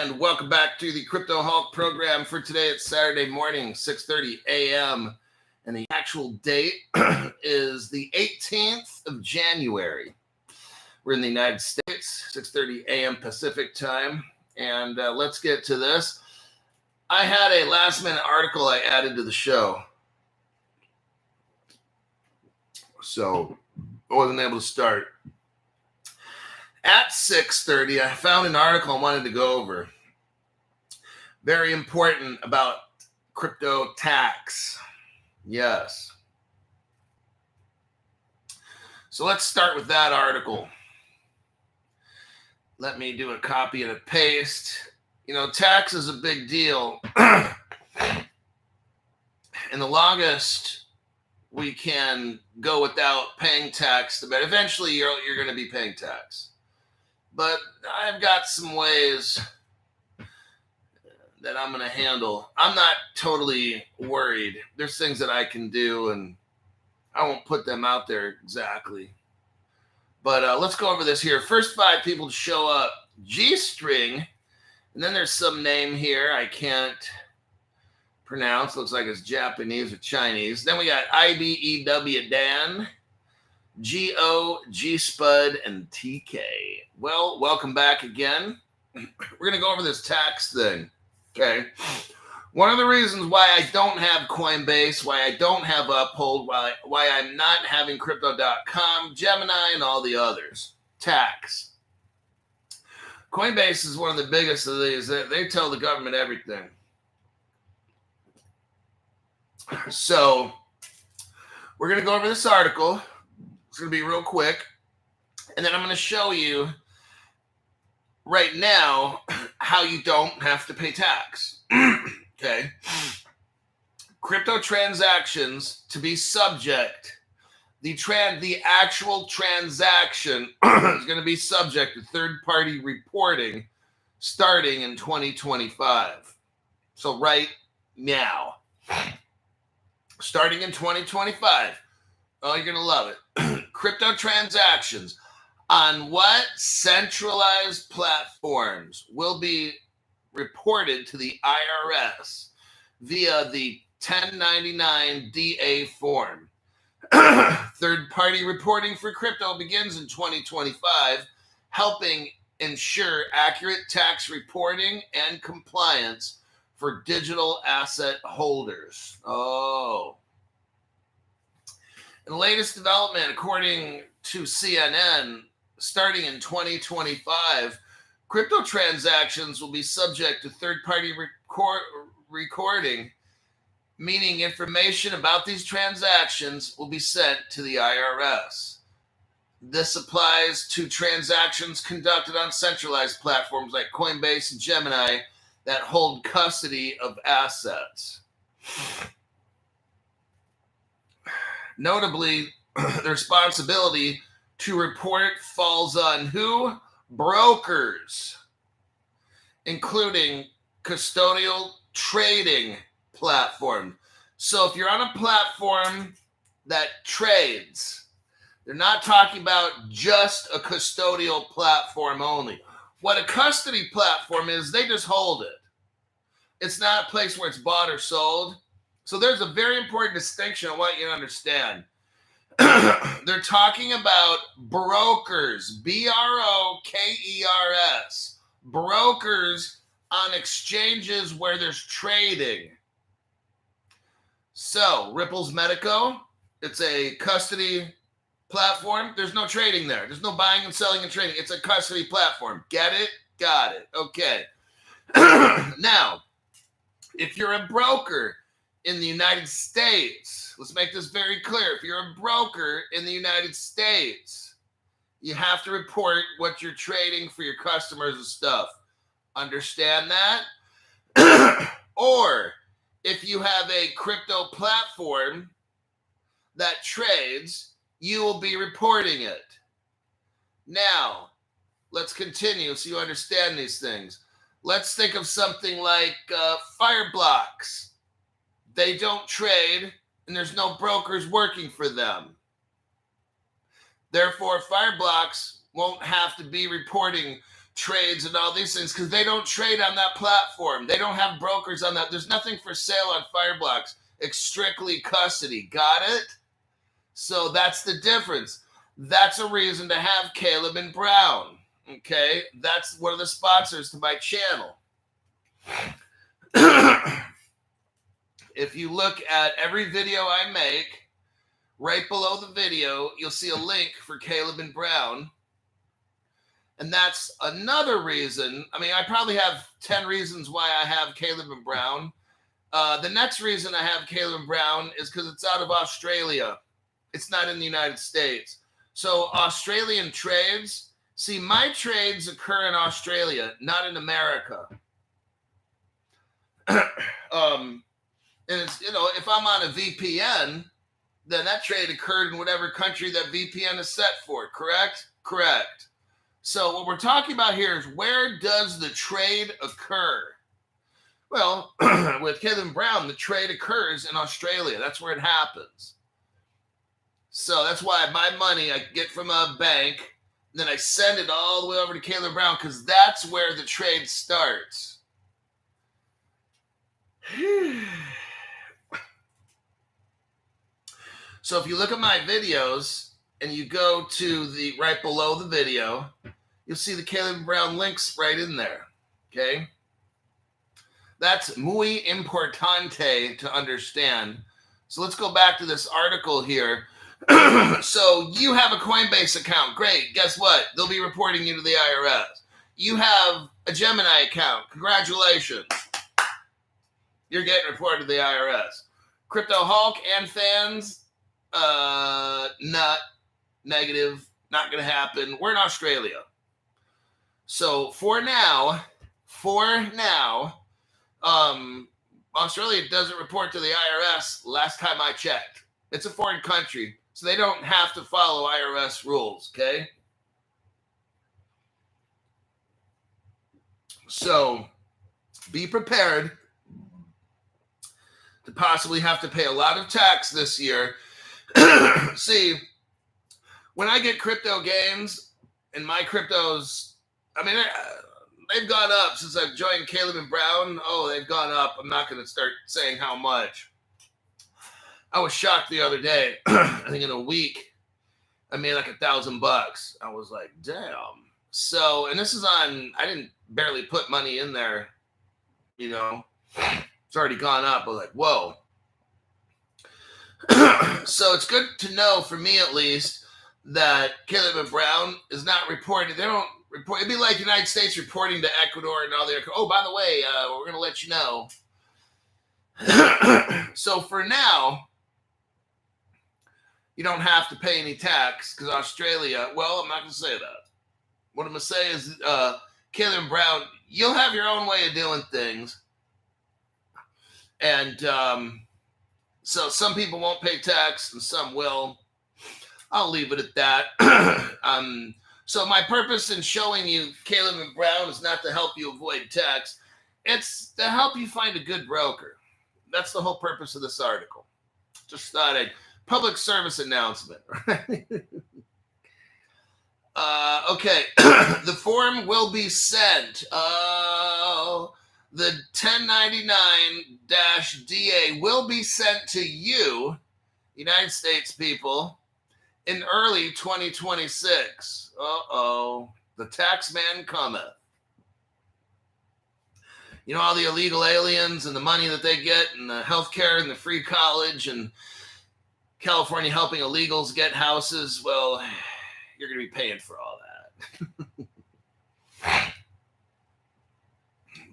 And welcome back to the Crypto Hulk program for today. It's Saturday morning, 6:30 a.m. And the actual date is the 18th of January. We're in the United States, 6:30 a.m. Pacific time. And let's get to this. I had a last-minute article I added to the show. So I wasn't able to start. At 6:30, I found an article I wanted to go over. Very important about crypto tax. Yes. So let's start with that article. Let me do a copy and a paste. You know, tax is a big deal. And the longest we can go without paying tax, but eventually you're going to be paying tax. But I've got some ways that I'm going to handle. I'm not totally worried. There's things that I can do, and I won't put them out there exactly. But let's go over this here. First 5 people to show up. G-string. And then there's some name here I can't pronounce. Looks like it's Japanese or Chinese. Then we got IBEW Dan, GO, G-Spud, and TK. Well, welcome back again. We're going to go over this tax thing. Okay. One of the reasons why I don't have Coinbase, why I don't have Uphold, why I'm not having Crypto.com, Gemini, and all the others. Tax. Coinbase is one of the biggest of these. They tell the government everything. So we're going to go over this article. It's going to be real quick. And then I'm going to show you right now how you don't have to pay tax. Okay. Crypto transactions to be subject. The actual transaction is going to be subject to third-party reporting starting in 2025. So right now, starting in 2025, oh, you're going to love it. Crypto transactions on what centralized platforms will be reported to the IRS via the 1099 DA form. Third-party reporting for crypto begins in 2025, helping ensure accurate tax reporting and compliance for digital asset holders. Oh. In the latest development, according to CNN, starting in 2025, crypto transactions will be subject to third-party recording, meaning information about these transactions will be sent to the IRS. This applies to transactions conducted on centralized platforms like Coinbase and Gemini that hold custody of assets. Notably, the responsibility to report falls on who? Brokers, including custodial trading platform. So if you're on a platform that trades, they're not talking about just a custodial platform only. What a custody platform is, they just hold it. It's not a place where it's bought or sold. So there's a very important distinction I want you to understand. They're talking about brokers, brokers, brokers on exchanges where there's trading. So Ripple's Medico, it's a custody platform. There's no trading there. There's no buying and selling and trading. It's a custody platform. Get it? Got it. Okay. Now, if you're a broker in the United States, let's make this very clear. If you're a broker in the United States, you have to report what you're trading for your customers and stuff. Understand that? Or if you have a crypto platform that trades, you will be reporting it. Now, let's continue so you understand these things. Let's think of something like Fireblocks. They don't trade, and there's no brokers working for them. Therefore, Fireblocks won't have to be reporting trades and all these things because they don't trade on that platform. They don't have brokers on that. There's nothing for sale on Fireblocks. It's strictly custody. Got it? So that's the difference. That's a reason to have Caleb and Brown. Okay? That's one of the sponsors to my channel. If you look at every video I make, right below the video, you'll see a link for Caleb and Brown. And that's another reason. I mean, I probably have 10 reasons why I have Caleb and Brown. The next reason I have Caleb and Brown is because it's out of Australia. It's not in the United States. So Australian trades, see, my trades occur in Australia, not in America. And it's, you know, if I'm on a VPN, then that trade occurred in whatever country that VPN is set for, correct? Correct. So what we're talking about here is, where does the trade occur? Well, with Caleb Brown, the trade occurs in Australia. That's where it happens. So that's why my money I get from a bank, then I send it all the way over to Caleb Brown, because that's where the trade starts. So if you look at my videos and you go to the right below the video, you'll see the Caleb Brown links right in there. Okay? That's muy importante to understand. So let's go back to this article here. So you have a Coinbase account. Great. Guess what? They'll be reporting you to the IRS. You have a Gemini account. Congratulations. You're getting reported to the IRS. Crypto Hulk and fans, not negative, not going to happen. We're in Australia. So for now, Australia doesn't report to the IRS last time I checked. It's a foreign country, so they don't have to follow IRS rules, okay? So be prepared to possibly have to pay a lot of tax this year. See, when I get crypto gains, and my cryptos, I mean, they've gone up since I've joined Caleb and Brown. Oh, they've gone up. I'm not going to start saying how much. I was shocked the other day. I think in a week, I made like $1,000. I was like, damn. So, and this is on, I didn't barely put money in there, you know. It's already gone up. I was like, whoa. So it's good to know, for me at least, that Caleb and Brown is not reporting. They don't report. It'd be like the United States reporting to Ecuador and all their, oh, by the way, we're going to let you know. So for now, you don't have to pay any tax because Australia, well, I'm not going to say that. What I'm going to say is, Caleb and Brown, you'll have your own way of doing things. And so some people won't pay tax and some will. I'll leave it at that. So my purpose in showing you Caleb and Brown is not to help you avoid tax. It's to help you find a good broker. That's the whole purpose of this article. Just thought a public service announcement. Okay. The form will be sent. The 1099-DA will be sent to you, United States people, in early 2026. Uh-oh. The tax man cometh. You know, all the illegal aliens and the money that they get and the healthcare and the free college and California helping illegals get houses. Well, you're going to be paying for all that.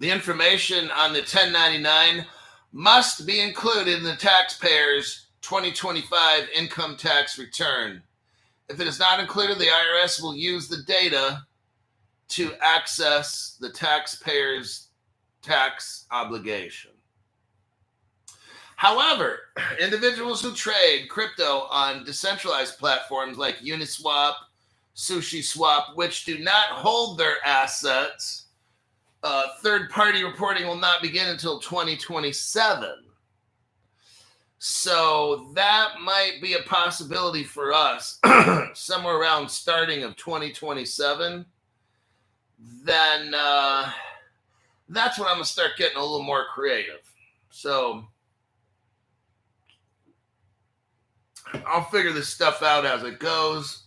The information on the 1099 must be included in the taxpayer's 2025 income tax return. If it is not included, the IRS will use the data to access the taxpayer's tax obligation. However, individuals who trade crypto on decentralized platforms like Uniswap, SushiSwap, which do not hold their assets, third-party reporting will not begin until 2027. So that might be a possibility for us somewhere around starting of 2027. then that's when I'm going to start getting a little more creative. So I'll figure this stuff out as it goes.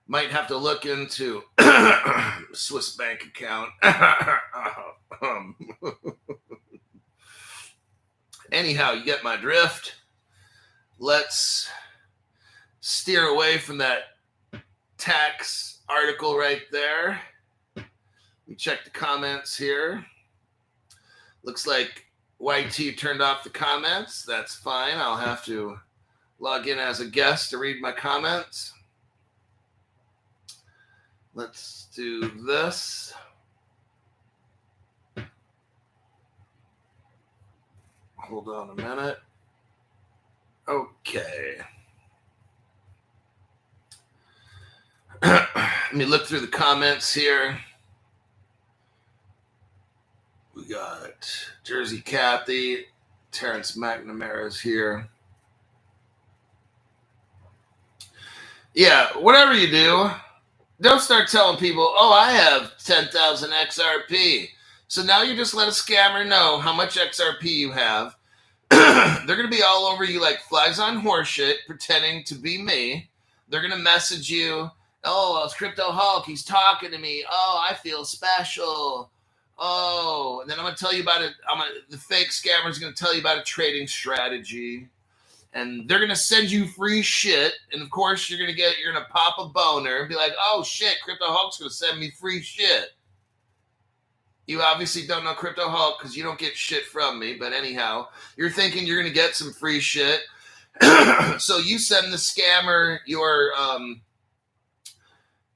Might have to look into Swiss bank account. Anyhow, you get my drift. Let's steer away from that tax article right there. We check the comments here. Looks like YT turned off the comments. That's fine. I'll have to log in as a guest to read my comments. Let's do this. Hold on a minute. Okay. Let me look through the comments here. We got Jersey Kathy, Terrence McNamara's here. Yeah, whatever you do, don't start telling people, oh, I have 10,000 XRP. So now you just let a scammer know how much XRP you have. They're going to be all over you like flies on horseshit, pretending to be me. They're going to message you, oh, it's Crypto Hulk. He's talking to me. Oh, I feel special. Oh, and then I'm going to tell you about it. The fake scammer is going to tell you about a trading strategy. And they're going to send you free shit. And of course, you're going to pop a boner and be like, oh shit, Crypto Hulk's going to send me free shit. You obviously don't know Crypto Hulk because you don't get shit from me. But anyhow, you're thinking you're going to get some free shit. So you send the scammer your,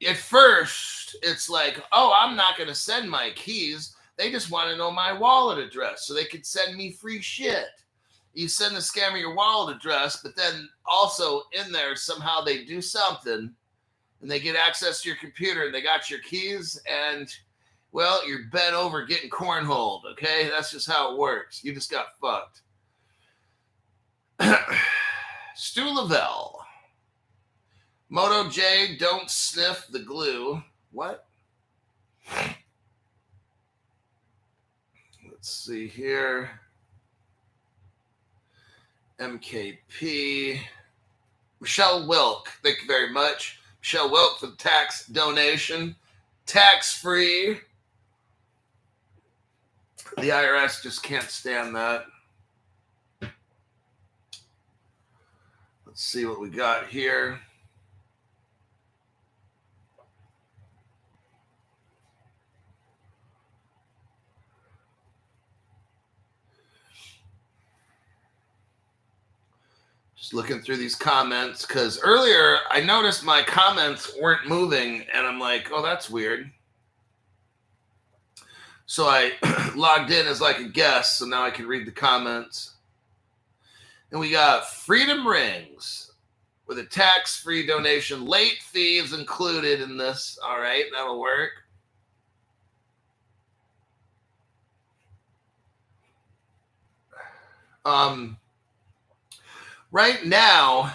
at first, it's like, oh, I'm not going to send my keys. They just want to know my wallet address so they could send me free shit. You send the scammer your wallet address, but then also in there, somehow they do something and they get access to your computer and they got your keys and, well, you're bent over getting cornholed, okay? That's just how it works. You just got fucked. Stu Lavelle. Moto J, don't sniff the glue. What? Let's see here. MKP. Michelle Wilk, thank you very much. Michelle Wilk for the tax donation. Tax-free. The IRS just can't stand that. Let's see what we got here. Just looking through these comments, because earlier I noticed my comments weren't moving, and I'm like, oh, that's weird. So I logged in as like a guest, so now I can read the comments. And we got Freedom Rings with a tax-free donation. Late fees included in this. All right, that'll work. Right now,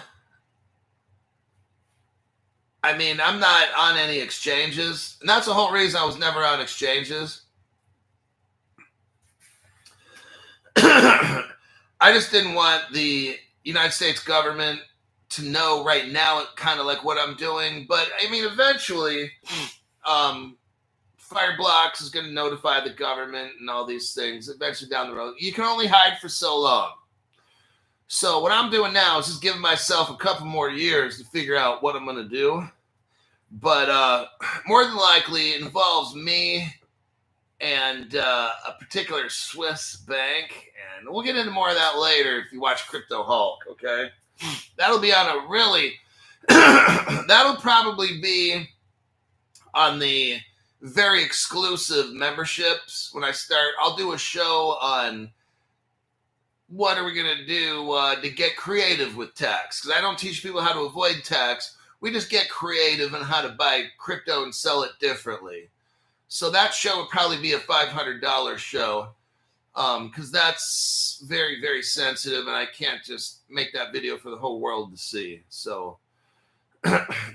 I mean, I'm not on any exchanges. And that's the whole reason I was never on exchanges. I just didn't want the United States government to know right now kind of like what I'm doing. But, I mean, eventually, Fireblocks is going to notify the government and all these things eventually down the road. You can only hide for so long. So what I'm doing now is just giving myself a couple more years to figure out what I'm going to do. But more than likely, it involves me and a particular Swiss bank. And we'll get into more of that later if you watch Crypto Hulk, okay? That'll be on a really... that'll probably be on the very exclusive memberships. When I start, I'll do a show on... what are we going to do to get creative with tax? Because I don't teach people how to avoid tax. We just get creative on how to buy crypto and sell it differently. So that show would probably be a $500 show because that's very, very sensitive, and I can't just make that video for the whole world to see. So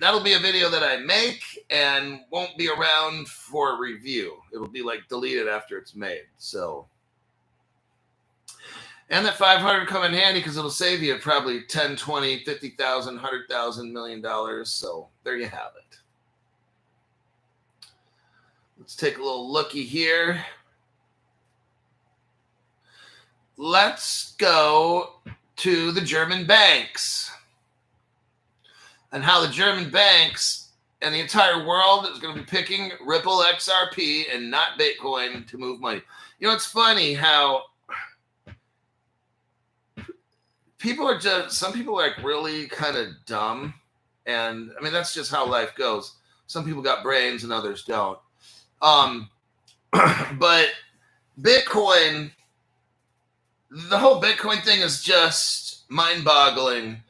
that'll be a video that I make and won't be around for review. It'll be like deleted after it's made. So, and that 500 will come in handy because it'll save you probably 10, 20, 50,000, 100,000, $1 million. So there you have it. Let's take a little looky here. Let's go to the German banks and how the German banks and the entire world is going to be picking Ripple XRP and not Bitcoin to move money. You know, it's funny how some people are like really kind of dumb. And I mean, that's just how life goes. Some people got brains and others don't. But Bitcoin, the whole Bitcoin thing is just mind-boggling.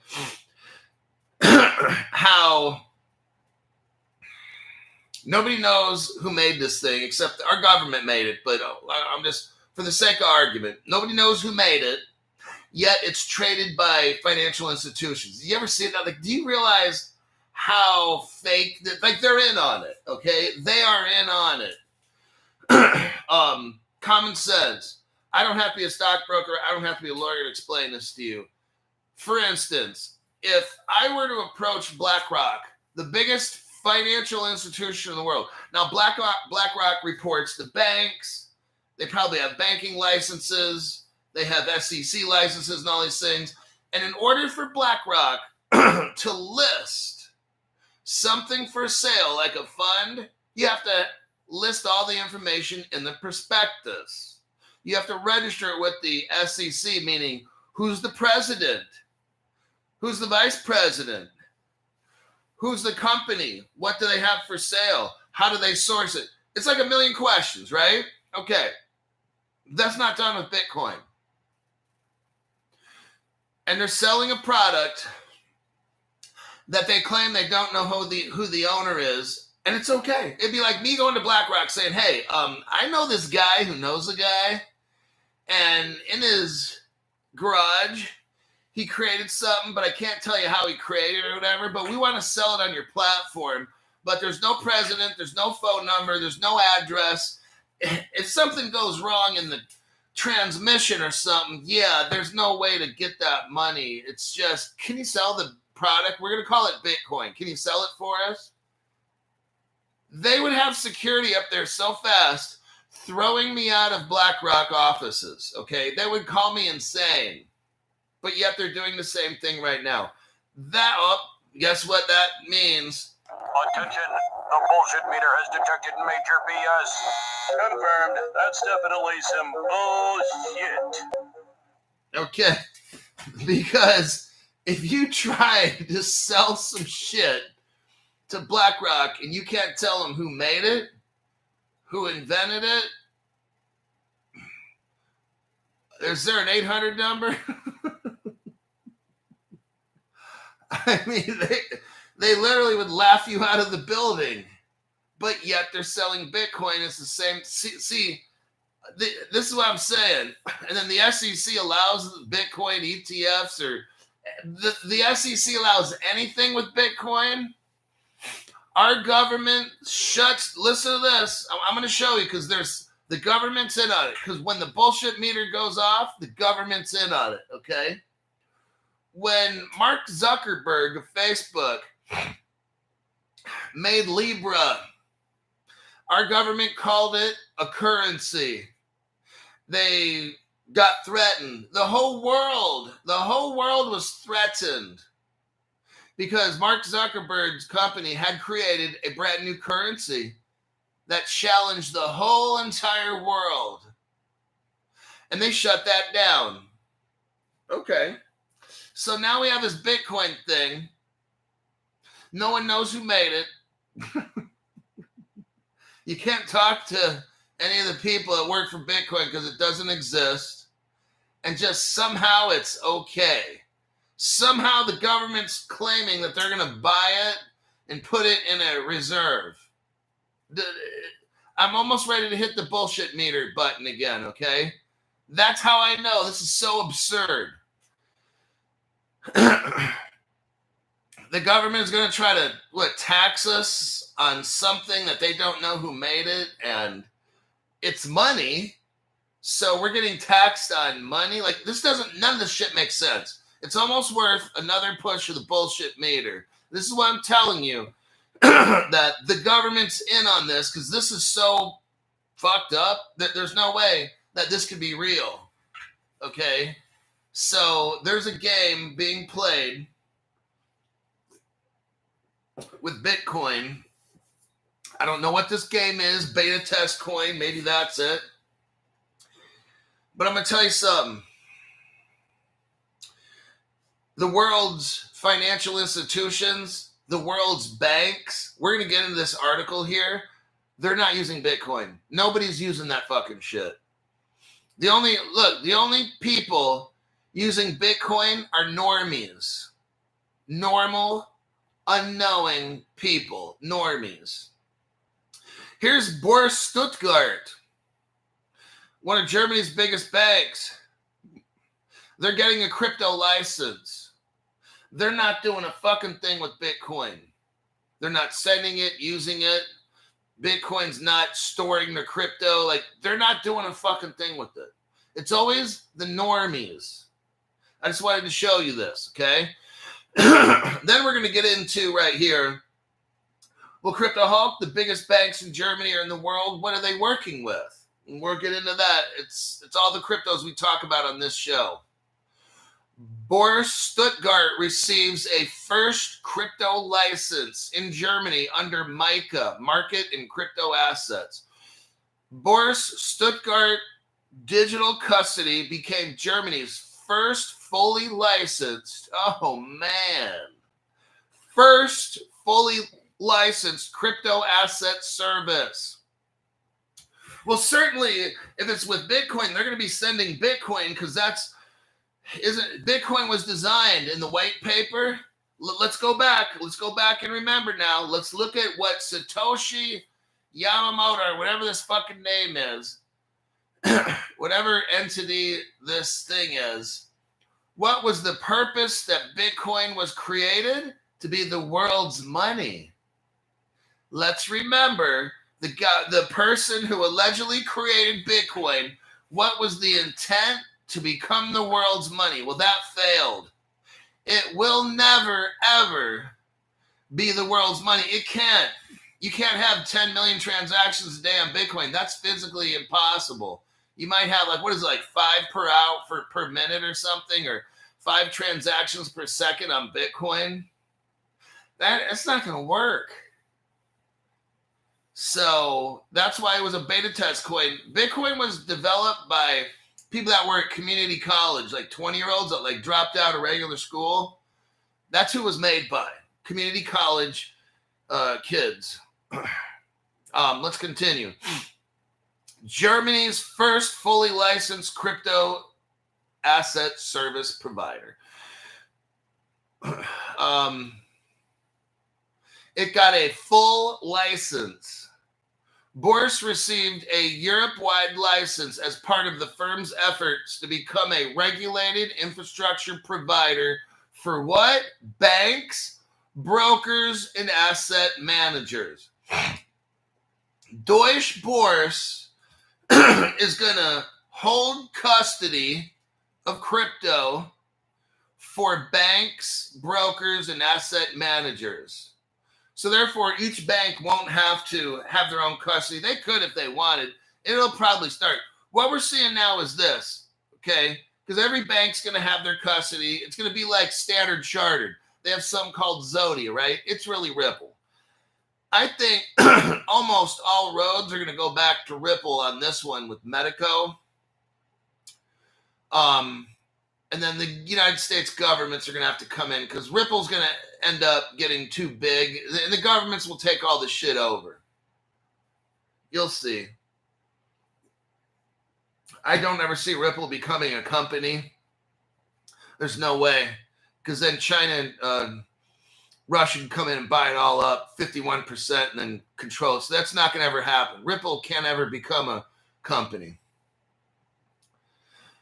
How nobody knows who made this thing except our government made it. But I'm just, for the sake of argument, nobody knows who made it. Yet it's traded by financial institutions. You ever see it? Like, do you realize how fake? Like, they're in on it. Okay, they are in on it. Common sense. I don't have to be a stockbroker. I don't have to be a lawyer to explain this to you. For instance, if I were to approach BlackRock, the biggest financial institution in the world. Now, BlackRock reports the banks. They probably have banking licenses. They have SEC licenses and all these things. And in order for BlackRock to list something for sale, like a fund, you have to list all the information in the prospectus. You have to register it with the SEC, meaning who's the president, who's the vice president, who's the company, what do they have for sale, how do they source it? It's like a million questions, right? Okay, that's not done with Bitcoin. And they're selling a product that they claim they don't know who the owner is, and it's okay. It'd be like me going to BlackRock saying, hey, I know this guy who knows a guy, and in his garage, he created something, but I can't tell you how he created it or whatever, but we want to sell it on your platform, but there's no president, there's no phone number, there's no address. If something goes wrong in the transmission or something, yeah, there's no way to get that money. It's just, can you sell the product? We're going to call it Bitcoin. Can you sell it for us? They would have security up there so fast, throwing me out of BlackRock offices, okay? They would call me insane. But yet they're doing the same thing right now. Guess what that means? Attention, the bullshit meter has detected major BS. Confirmed. That's definitely some bullshit. Okay. Because if you try to sell some shit to BlackRock and you can't tell them who made it, who invented it, is there an 800 number? I mean, they literally would laugh you out of the building, but yet they're selling Bitcoin. It's the same. See, this is what I'm saying. And then the SEC allows Bitcoin ETFs, or the SEC allows anything with Bitcoin. Our government shuts. Listen to this. I'm going to show you because the government's in on it. Because when the bullshit meter goes off, the government's in on it. Okay. When Mark Zuckerberg of Facebook made Libra, our government called it a currency. They got threatened. The whole world was threatened because Mark Zuckerberg's company had created a brand new currency that challenged the whole entire world. And they shut that down. Okay. So now we have this Bitcoin thing. No one knows who made it. You can't talk to any of the people that work for Bitcoin because it doesn't exist. And just somehow it's okay. Somehow the government's claiming that they're going to buy it and put it in a reserve. I'm almost ready to hit the bullshit meter button again, okay? That's how I know this is so absurd. the government is going to try to tax us on something that they don't know who made it, and it's money. So we're getting taxed on money. Like, none of this shit makes sense. It's almost worth another push of the bullshit meter. This is what I'm telling you, that the government's in on this, because this is so fucked up that there's no way that this could be real. Okay? So there's a game being played with Bitcoin. I don't know what this game is. Beta test coin. Maybe that's it. But I'm going to tell you something. The world's financial institutions, the world's banks, we're going to get into this article here. They're not using Bitcoin. Nobody's using that fucking shit. The only people using Bitcoin are normies. Normal, unknowing people. Normies. Here's Boris Stuttgart, one of Germany's biggest banks. They're getting a crypto license. They're not doing a fucking thing with Bitcoin. They're not sending it, using it. Bitcoin's not storing their crypto. Like, they're not doing a fucking thing with it. It's always the normies. I just wanted to show you this, okay? Then we're going to get into right here. Well, Crypto Hulk, the biggest banks in Germany or in the world, what are they working with? And we'll get into that. It's all the cryptos we talk about on this show. Boris Stuttgart receives a first crypto license in Germany under MiCA, Market in Crypto Assets. Boris Stuttgart Digital Custody became Germany's first fully licensed, first fully licensed crypto asset service. Well, certainly, if it's with Bitcoin, they're going to be sending Bitcoin, because Bitcoin was designed in the white paper. Let's go back. Let's go back and remember now. Let's look at what Satoshi Yamamoto, or whatever this fucking name is, whatever entity this thing is. What was the purpose that Bitcoin was created? To be the world's money. Let's remember the person who allegedly created Bitcoin. What was the intent? To become the world's money. Well, that failed. It will never, ever be the world's money. It can't. You can't have 10 million transactions a day on Bitcoin. That's physically impossible. You might have 5 per minute or something, or 5 transactions per second on Bitcoin. That's not going to work. So that's why it was a beta test coin. Bitcoin was developed by people that were at community college, like 20-year-olds that dropped out of regular school. That's who it was made by. Community college kids. Let's continue. Germany's first fully licensed crypto asset service provider. It got a full license. Boris received a Europe-wide license as part of the firm's efforts to become a regulated infrastructure provider for what? Banks, brokers, and asset managers. Deutsche Börse is going to hold custody of crypto for banks, brokers, and asset managers. So therefore, each bank won't have to have their own custody. They could if they wanted. It'll probably start. What we're seeing now is this, okay? Because every bank's going to have their custody. It's going to be like Standard Chartered. They have something called Zodia, right? It's really Ripple. I think almost all roads are going to go back to Ripple on this one with Medico. And then the United States governments are going to have to come in, because Ripple's going to end up getting too big. And the governments will take all this shit over. You'll see. I don't ever see Ripple becoming a company. There's no way. Because then China and Russia can come in and buy it all up, 51%, and then control it. So that's not going to ever happen. Ripple can't ever become a company.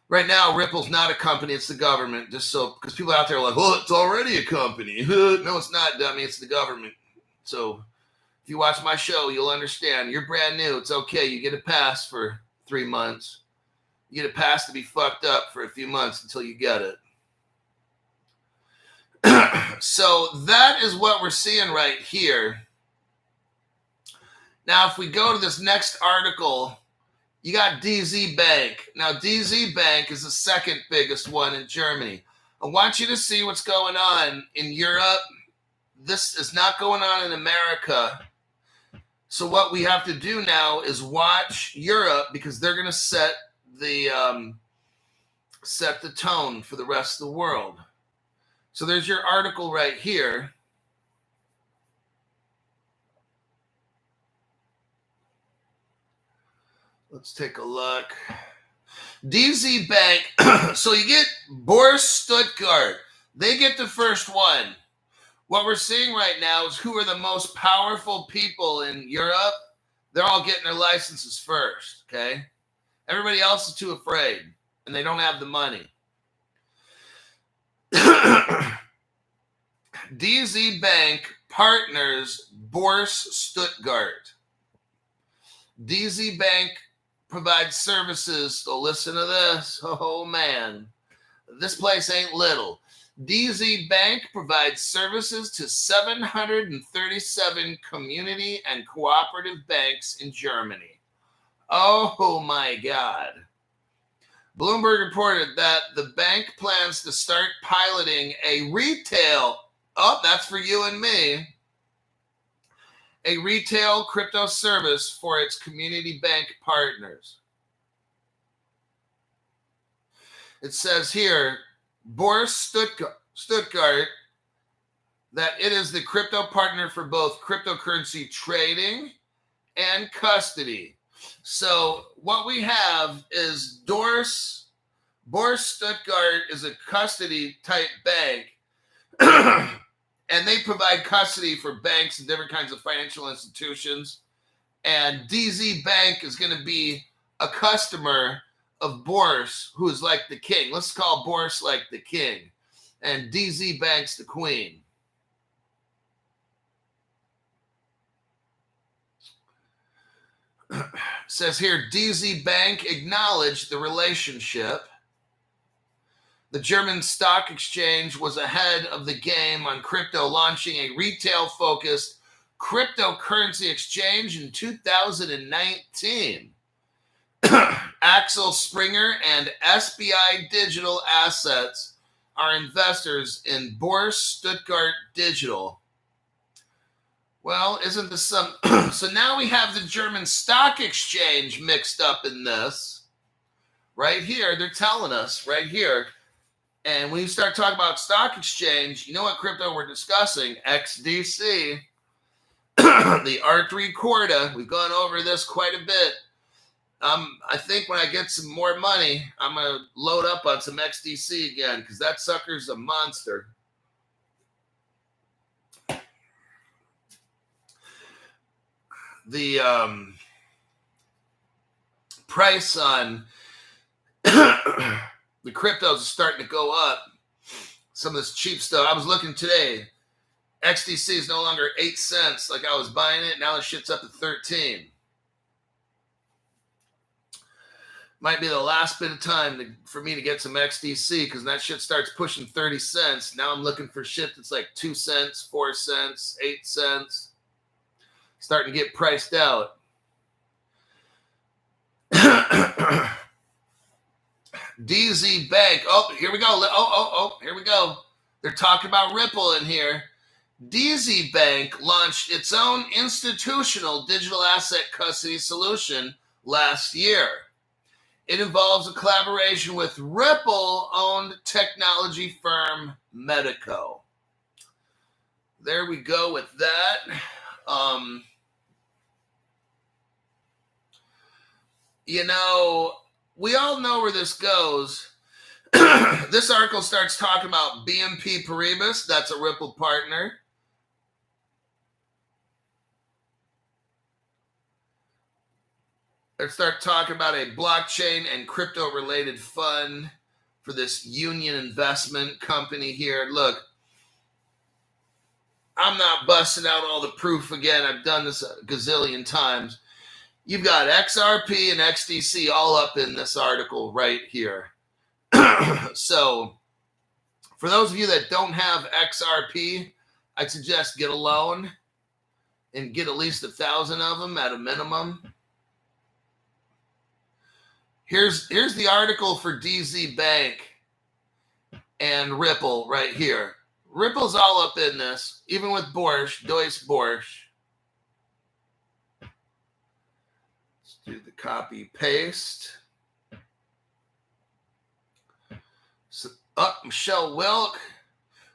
Right now, Ripple's not a company, it's the government. Just so, because people out there are like, well, it's already a company. No, it's not, dummy, it's the government. So if you watch my show, you'll understand. You're brand new, it's okay. You get a pass for 3 months. You get a pass to be fucked up for a few months until you get it. So that is what we're seeing right here. Now, if we go to this next article, you got DZ Bank. Now, DZ Bank is the second biggest one in Germany. I want you to see what's going on in Europe. This is not going on in America. So what we have to do now is watch Europe, because they're going to set the tone for the rest of the world. So there's your article right here. Let's take a look. DZ Bank. So you get Boris Stuttgart. They get the first one. What we're seeing right now is who are the most powerful people in Europe. They're all getting their licenses first, okay? Everybody else is too afraid, and they don't have the money. DZ Bank partners Boris Stuttgart. DZ Bank provides services. So listen to this. Oh, man. This place ain't little. DZ Bank provides services to 737 community and cooperative banks in Germany. Oh, my God. Bloomberg reported that the bank plans to start piloting a retail, that's for you and me, a retail crypto service for its community bank partners. It says here, Boris Stuttgart, that it is the crypto partner for both cryptocurrency trading and custody. So what we have is Boris Stuttgart is a custody type bank, and they provide custody for banks and different kinds of financial institutions. And DZ Bank is going to be a customer of Boris, who is like the king. Let's call Boris like the king, and DZ Bank's the queen. Says here, DZ Bank acknowledged the relationship. The German stock exchange was ahead of the game on crypto, launching a retail-focused cryptocurrency exchange in 2019. Axel Springer and SBI Digital Assets are investors in Boris Stuttgart Digital. Well, isn't this some... So now we have the German stock exchange mixed up in this. Right here, they're telling us, right here. And when you start talking about stock exchange, you know what crypto we're discussing? XDC. The R3 Corda. We've gone over this quite a bit. I think when I get some more money, I'm going to load up on some XDC again, because that sucker's a monster. The price on the cryptos is starting to go up. Some of this cheap stuff. I was looking today. XDC is no longer 8 cents like I was buying it. Now the shit's up to 13. Might be the last bit of time for me to get some XDC, because that shit starts pushing 30 cents. Now I'm looking for shit that's like 2 cents, 4 cents, 8 cents. Starting to get priced out. DZ Bank. Oh, here we go. Here we go. They're talking about Ripple in here. DZ Bank launched its own institutional digital asset custody solution last year. It involves a collaboration with Ripple-owned technology firm Medico. There we go with that. We all know where this goes. This article starts talking about BNP Paribas. That's a Ripple partner. Let's start talking about a blockchain and crypto related fund for this Union Investment Company here. Look, I'm not busting out all the proof again. I've done this a gazillion times. You've got XRP and XDC all up in this article right here. So for those of you that don't have XRP, I'd suggest get a loan and get at least 1,000 of them at a minimum. Here's the article for DZ Bank and Ripple right here. Ripple's all up in this, even with Borsch, Deutsche Borsch. Let's do the copy paste. So, Michelle Wilk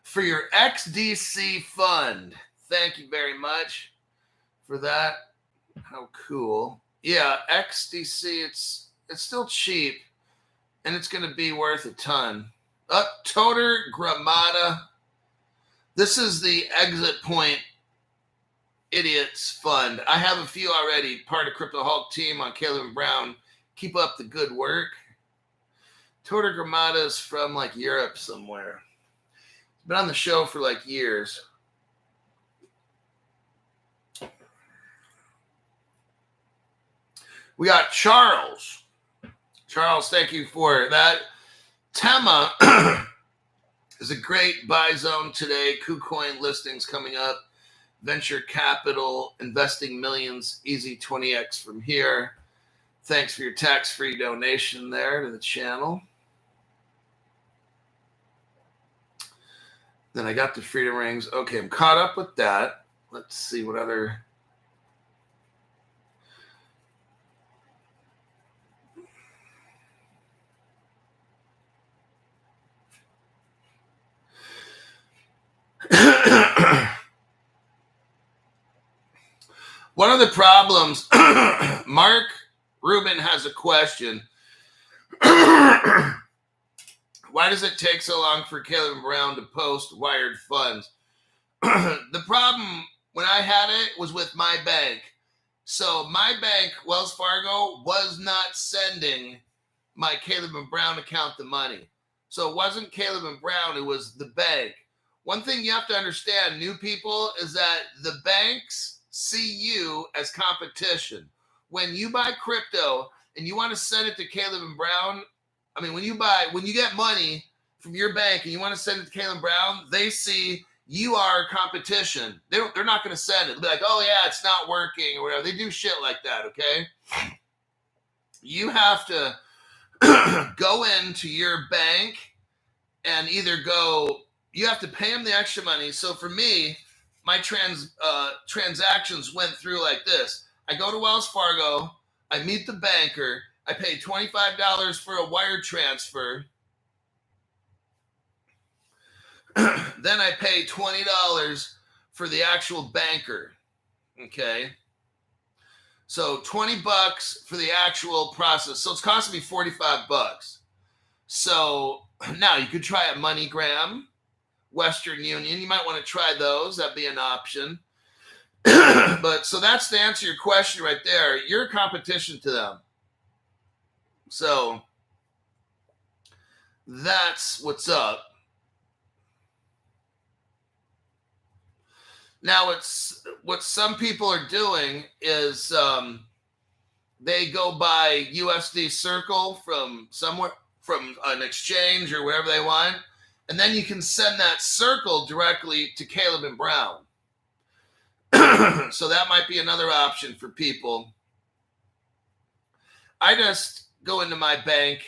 for your XDC fund. Thank you very much for that. How cool. Yeah, XDC, it's still cheap, and it's going to be worth a ton. Toter Gramada. This is the Exit Point Idiots Fund. I have a few already, part of Crypto Hulk team on Caleb and Brown. Keep up the good work. Toter Gramada is from like Europe somewhere. He's been on the show for like years. We got Charles. Charles, thank you for that. Tema is a great buy zone today. KuCoin listings coming up. Venture capital, investing millions, easy 20x from here. Thanks for your tax-free donation there to the channel. Then I got the Freedom Rings. Okay, I'm caught up with that. Let's see what other... One of the problems, Mark Rubin has a question. Why does it take so long for Caleb and Brown to post wired funds? The problem when I had it was with my bank. So my bank, Wells Fargo, was not sending my Caleb and Brown account the money. So it wasn't Caleb and Brown, it was the bank. One thing you have to understand, new people, is that the banks see you as competition. When you buy crypto and you want to send it to Caleb and Brown, I mean, when you get money from your bank and you want to send it to Caleb and Brown, they see you are competition. They're not going to send it. They'll be like, oh yeah, it's not working or whatever. They do shit like that, okay? You have to go into your bank and you have to pay them the extra money. So for me, my transactions went through like this. I go to Wells Fargo, I meet the banker, I pay $25 for a wire transfer. Then I pay $20 for the actual banker. Okay. So $20 for the actual process. So it's costing me $45. So now you could try a MoneyGram, Western Union. You might want to try those. That'd be an option. But so that's to answer your question right there. You're a competition to them. So that's what's up. Now, what some people are doing is they go buy USD Circle from somewhere, from an exchange or wherever they want, and then you can send that Circle directly to Caleb and Brown. So that might be another option for people. I just go into my bank,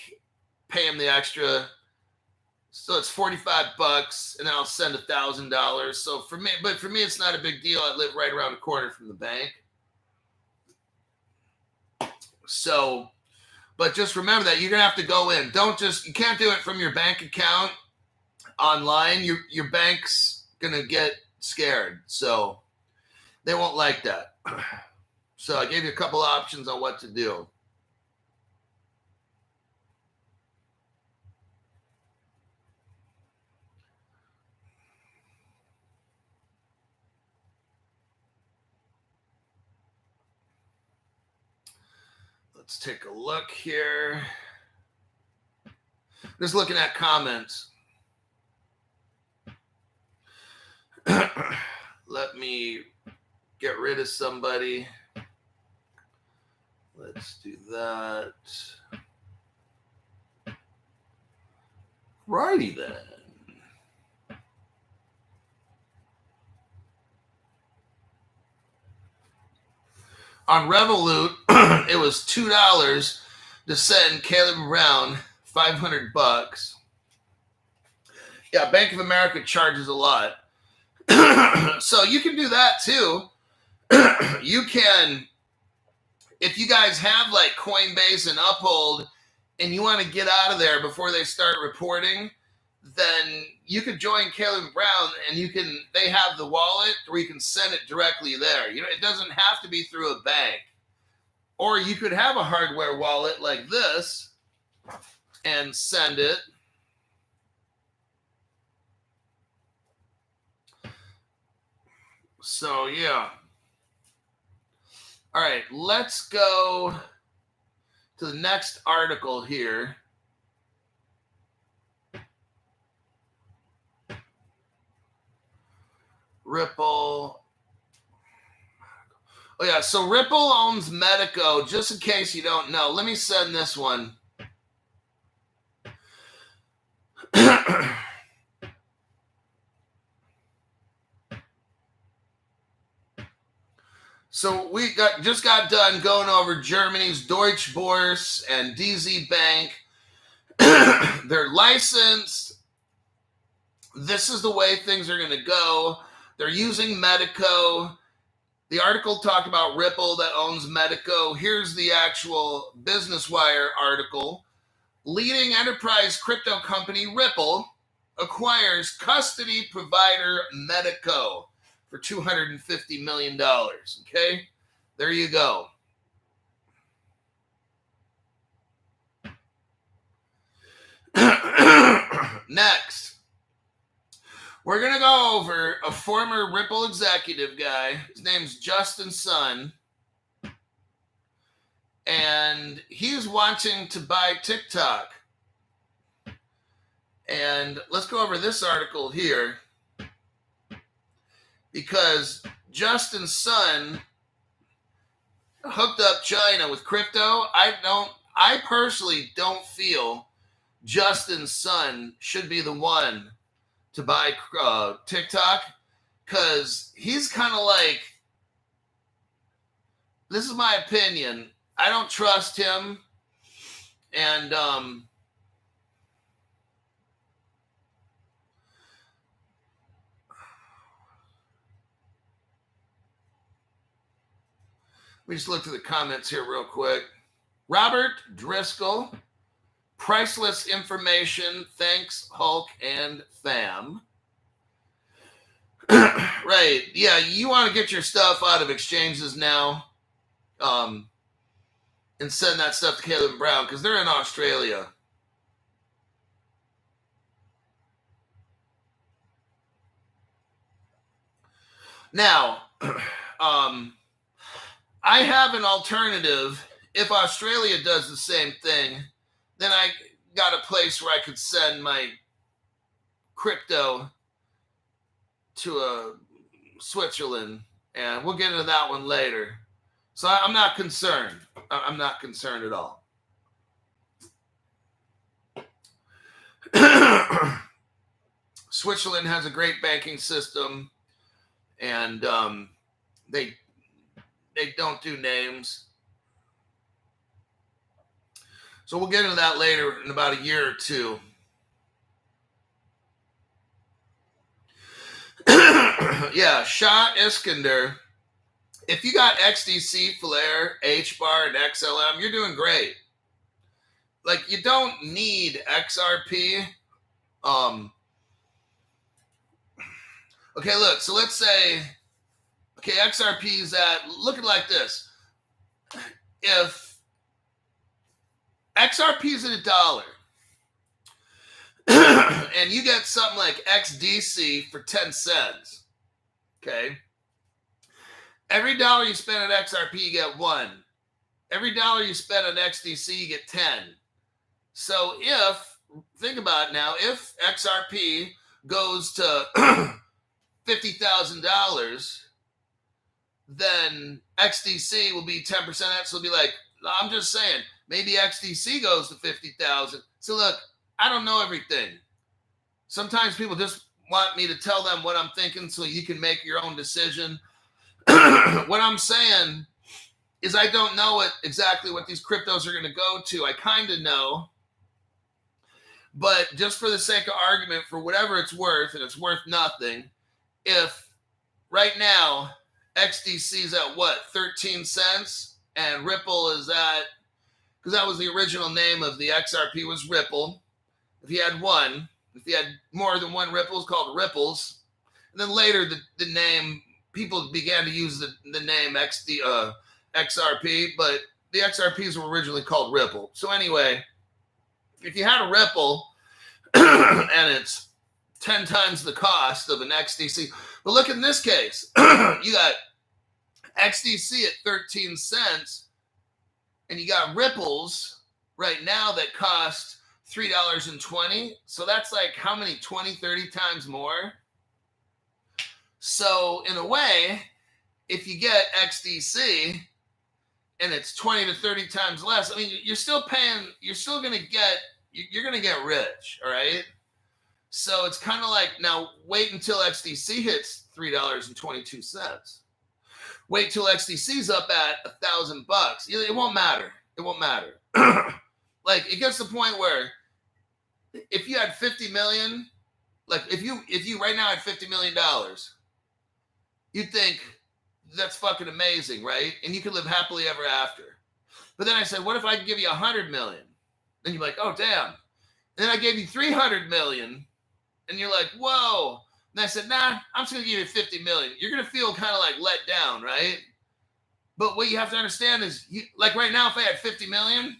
pay them the extra. So it's $45, and then I'll send $1,000. So for me, it's not a big deal. I live right around the corner from the bank. So, but just remember that you're gonna have to go in. You can't do it from your bank account online. Your bank's gonna get scared, so they won't like that. So I gave you a couple options on what to do. Let's take a look here. Just looking at comments. Let me get rid of somebody. Let's do that. Righty then. On Revolut, it was $2 to send Caleb Brown $500. Yeah, Bank of America charges a lot. So you can do that too. You can, if you guys have like Coinbase and Uphold and you want to get out of there before they start reporting, then you could join Caleb Brown and they have the wallet where you can send it directly there. You know, it doesn't have to be through a bank. Or you could have a hardware wallet like this and send it. So, yeah. All right, let's go to the next article here. Ripple. Oh, yeah, so Ripple owns Medico, just in case you don't know. Let me send this one. So we just got done going over Germany's Deutsche Börse and DZ Bank. They're licensed. This is the way things are going to go. They're using Medico. The article talked about Ripple that owns Medico. Here's the actual Business Wire article. Leading enterprise crypto company Ripple acquires custody provider Medico for $250 million. Okay, there you go. Next, we're going to go over a former Ripple executive guy. His name's Justin Sun. And he's wanting to buy TikTok. And let's go over this article here. Because Justin Sun hooked up China with crypto. I personally don't feel Justin Sun should be the one to buy TikTok, because he's kind of like, this is my opinion, I don't trust him, and we just looked at the comments here real quick. Robert Driscoll, priceless information, thanks Hulk and Fam. Right, yeah, you want to get your stuff out of exchanges now, and send that stuff to Caleb Brown, because they're in Australia. Now, I have an alternative. If Australia does the same thing, then I got a place where I could send my crypto to Switzerland, and we'll get into that one later. So I'm not concerned. I'm not concerned at all. Switzerland has a great banking system, and they don't do names. So we'll get into that later in about a year or two. Yeah, Shah Iskander. If you got XDC, Flare, HBAR, and XLM, you're doing great. Like, you don't need XRP. Okay, look, so let's say, okay, XRP is looking like this. If XRP is at $1, and you get something like XDC for 10 cents, okay? Every dollar you spend at XRP, you get 1 Every dollar you spend on XDC, you get 10. So think about it now, if XRP goes to $50,000, then XDC will be 10% of that. So it'll be like, I'm just saying, maybe XDC goes to 50,000. So look, I don't know everything. Sometimes people just want me to tell them what I'm thinking so you can make your own decision. What I'm saying is I don't know exactly what these cryptos are going to go to. I kind of know. But just for the sake of argument, for whatever it's worth, and it's worth nothing, if right now XDC is at what, 13 cents, and Ripple is at, because that was the original name of the XRP, was Ripple. If you had more than one Ripple, it's called Ripples. And then later the name, people began to use the name XRP, but the XRPs were originally called Ripple. So anyway, if you had a Ripple and it's 10 times the cost of an XDC, but look in this case, you got XDC at 13 cents and you got Ripples right now that cost $3.20. So that's like how many, 20, 30 times more? So in a way, if you get XDC and it's 20 to 30 times less, I mean, you're still going to get rich, all right? So it's kind of like, now wait until XDC hits $3.22. Wait till XDC's up at $1,000. It won't matter. It won't matter. Like, it gets to the point where if you had 50 million, like if you right now had $50 million, you'd think that's fucking amazing, right? And you could live happily ever after. But then I said, what if I could give you 100 million? Then you're like, oh, damn. And then I gave you 300 million and you're like, whoa. And I said, nah, I'm just going to give you 50 million. You're going to feel kind of like let down, right? But what you have to understand is, like right now, if I had 50 million,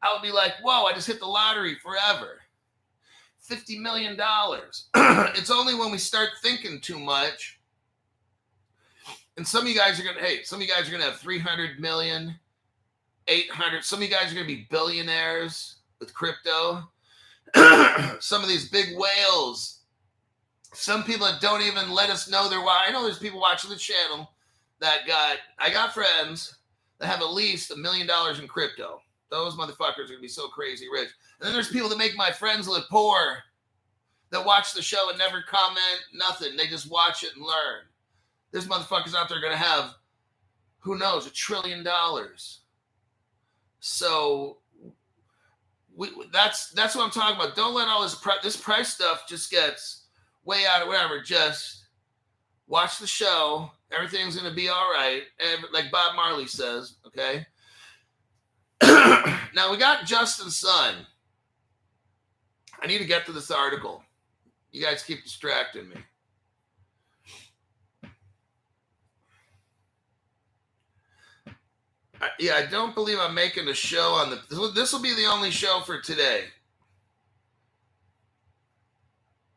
I would be like, whoa, I just hit the lottery forever. $50 million. It's only when we start thinking too much. And some of you guys are going to have 300 million, 800. Some of you guys are going to be billionaires with crypto. Some of these big whales. Some people that don't even let us know they're why. I know there's people watching the channel I got friends that have at least $1 million in crypto. Those motherfuckers are going to be so crazy rich. And then there's people that make my friends look poor that watch the show and never comment, nothing. They just watch it and learn. There's motherfuckers out there going to have, who knows, $1 trillion. So that's what I'm talking about. Don't let all this price stuff just gets way out of whatever. Just watch the show. Everything's going to be all right. And like Bob Marley says, okay? Now we got Justin Sun. I need to get to this article. You guys keep distracting me. I don't believe I'm making a show on this will be the only show for today.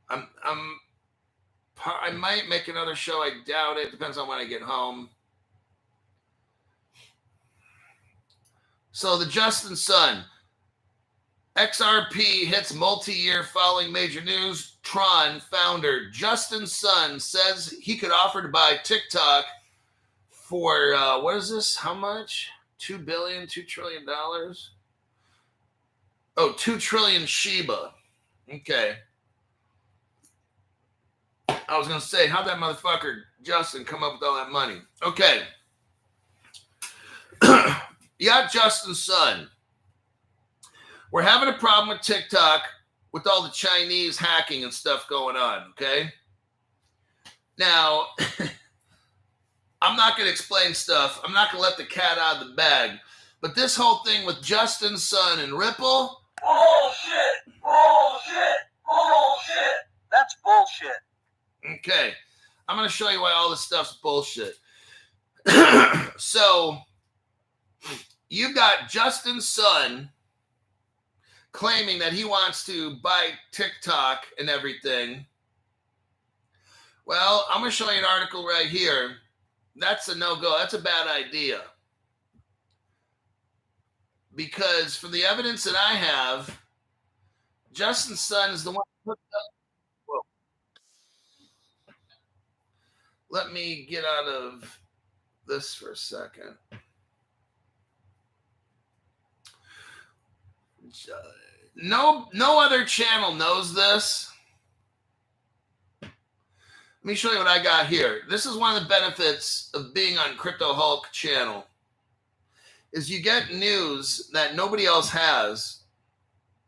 I might make another show. I doubt it. Depends on when I get home. So the Justin Sun. XRP hits multi-year following major news. Tron founder Justin Sun says he could offer to buy TikTok for, what is this? How much? $2 trillion? Oh, 2 trillion Shiba. Okay. I was going to say, how'd that motherfucker Justin come up with all that money? Okay. You got Justin Sun. We're having a problem with TikTok with all the Chinese hacking and stuff going on, okay? Now, I'm not going to explain stuff. I'm not going to let the cat out of the bag. But this whole thing with Justin Sun and Ripple. Bullshit! Bullshit! Bullshit! That's bullshit. Okay. I'm going to show you why all this stuff's bullshit. So, you've got Justin Sun claiming that he wants to buy TikTok and everything. Well, I'm going to show you an article right here. That's a no-go. That's a bad idea. because from the evidence that I have, Justin's son is the one who hooked up. Whoa. Let me get out of this for a second. No other channel knows this. Let me show you what I got here. This is one of the benefits of being on Crypto Hulk channel, is you get news that nobody else has.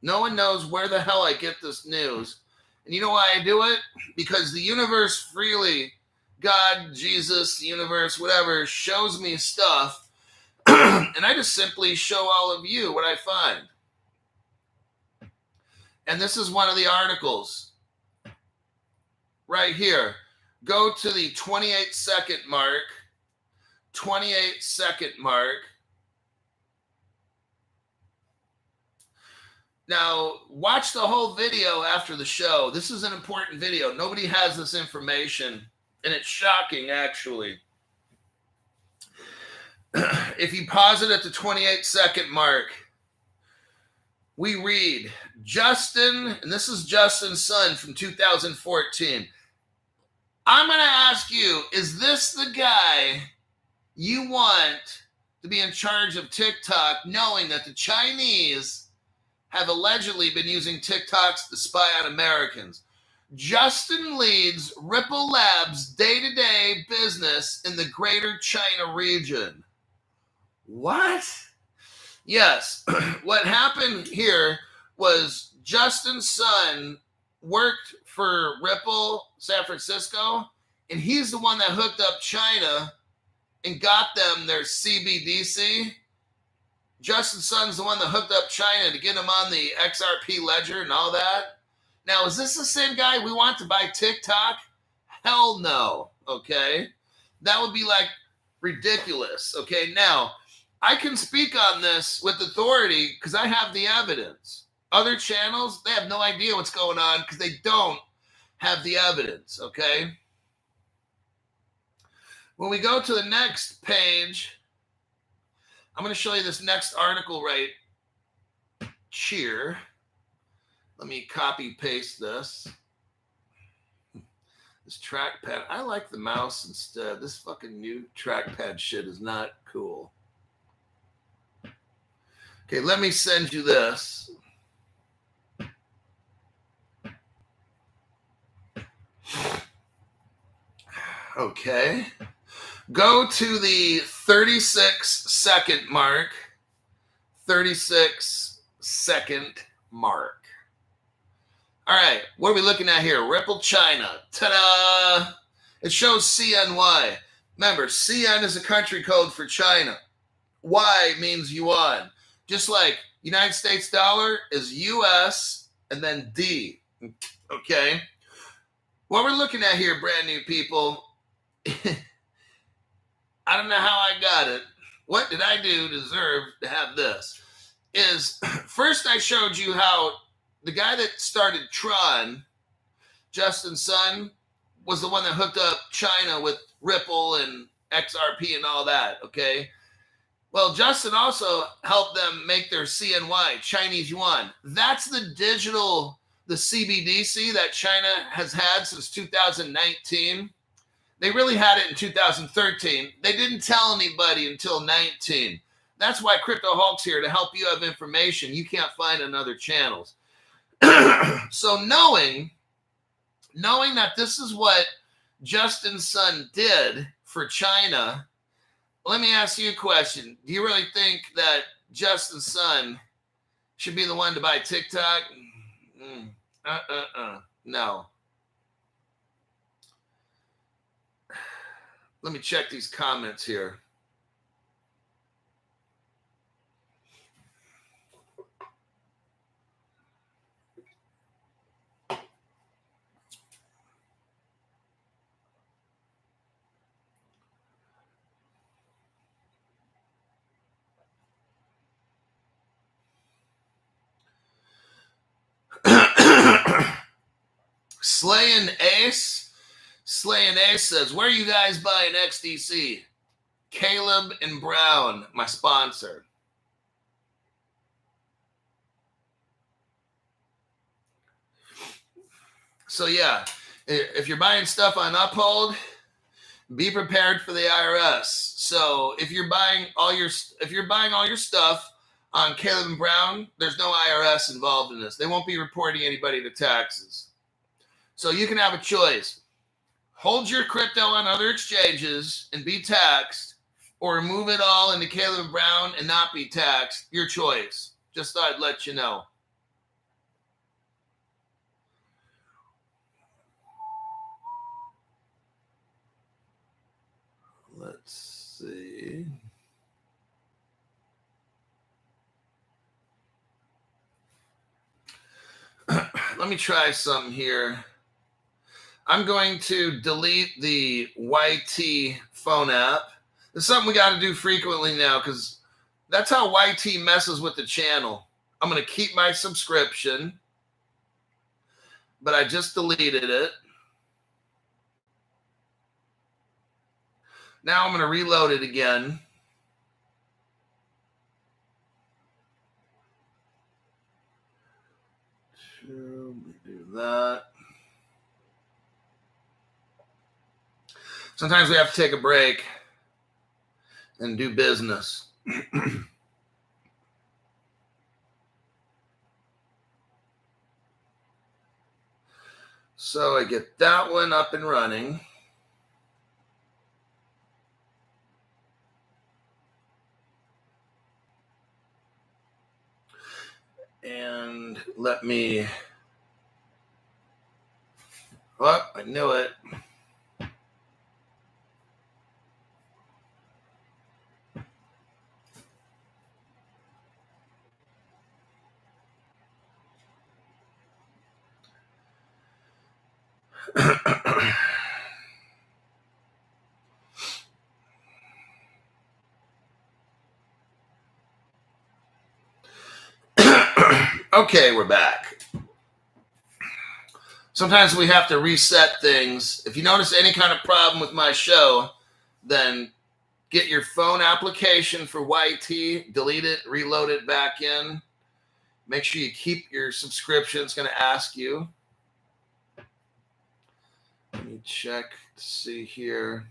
No one knows where the hell I get this news. And you know why I do it? Because the universe freely, God, Jesus, the universe, whatever, shows me stuff. And I just simply show all of you what I find. And this is one of the articles right here. Go to the 28-second mark. 28-second mark. Now, watch the whole video after the show. This is an important video. Nobody has this information, and it's shocking, actually. If you pause it at the 28-second mark, we read, Justin, and this is Justin's son from 2014. I'm going to ask you, is this the guy you want to be in charge of TikTok, knowing that the Chinese have allegedly been using TikToks to spy on Americans? Justin leads Ripple Labs' day-to-day business in the Greater China region. What? Yes. What happened here was Justin's son worked for Ripple San Francisco, and he's the one that hooked up China and got them their CBDC. Justin's son's the one that hooked up China to get them on the XRP ledger and all that. Now, is this the same guy we want to buy TikTok? Hell no, okay? That would be like ridiculous, okay? Now, I can speak on this with authority because I have the evidence. Other channels, they have no idea what's going on because they don't have the evidence, okay? When we go to the next page, I'm going to show you this next article right here. Let me copy paste this. This trackpad. I like the mouse instead. This fucking new trackpad shit is not cool. Okay, let me send you this. Okay. Go to the 36-second mark. 36-second mark. All right, what are we looking at here? Ripple China. Ta-da! It shows CNY. Remember, CN is a country code for China. Y means yuan. Just like United States dollar is US and then D. Okay? What we're looking at here, brand new people, I don't know how I got it. What did I do to deserve to have this? Is first I showed you how the guy that started Tron, Justin's son, was the one that hooked up China with Ripple and XRP and all that, okay? Well, Justin also helped them make their CNY, Chinese yuan. That's the digital, the CBDC that China has had since 2019. They really had it in 2013. They didn't tell anybody until 19. That's why Crypto Hulk's here, to help you have information you can't find on other channels. So knowing that this is what Justin's son did for China, let me ask you a question. Do you really think that Justin's son should be the one to buy TikTok? No. Let me check these comments here. Slayin' Ace says, where are you guys buying XDC? Caleb and Brown, my sponsor. So yeah, if you're buying stuff on Uphold, be prepared for the IRS. So if you're buying all your stuff on Caleb and Brown, there's no IRS involved in this. They won't be reporting anybody to taxes. So you can have a choice. Hold your crypto on other exchanges and be taxed, or move it all into Caleb and Brown and not be taxed. Your choice. Just thought I'd let you know. Let's see. Let me try some here. I'm going to delete the YT phone app. It's something we got to do frequently now because that's how YT messes with the channel. I'm going to keep my subscription, but I just deleted it. Now I'm going to reload it again. Let me do that. Sometimes we have to take a break and do business. So I get that one up and running. And let me, oh, I knew it. Okay, we're back. Sometimes we have to reset things. If you notice any kind of problem with my show, then get your phone application for YT, delete it, reload it back in. Make sure you keep your subscription. It's going to ask you. Let me check to see here.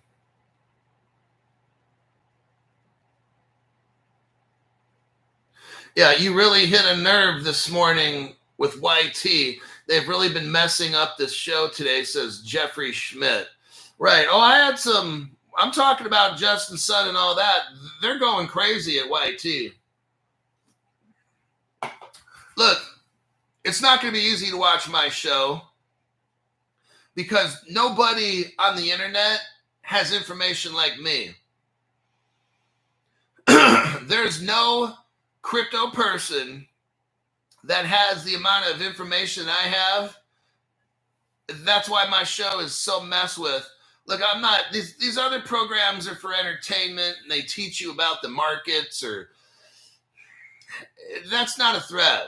Yeah, you really hit a nerve this morning with YT. They've really been messing up this show today, says Jeffrey Schmidt. Right. Oh, I'm talking about Justin Sun and all that. They're going crazy at YT. Look, it's not going to be easy to watch my show because nobody on the internet has information like me. There's no crypto person that has the amount of information I have. That's why my show is so messed with. Look, I'm not, these other programs are for entertainment and they teach you about the markets, or that's not a threat.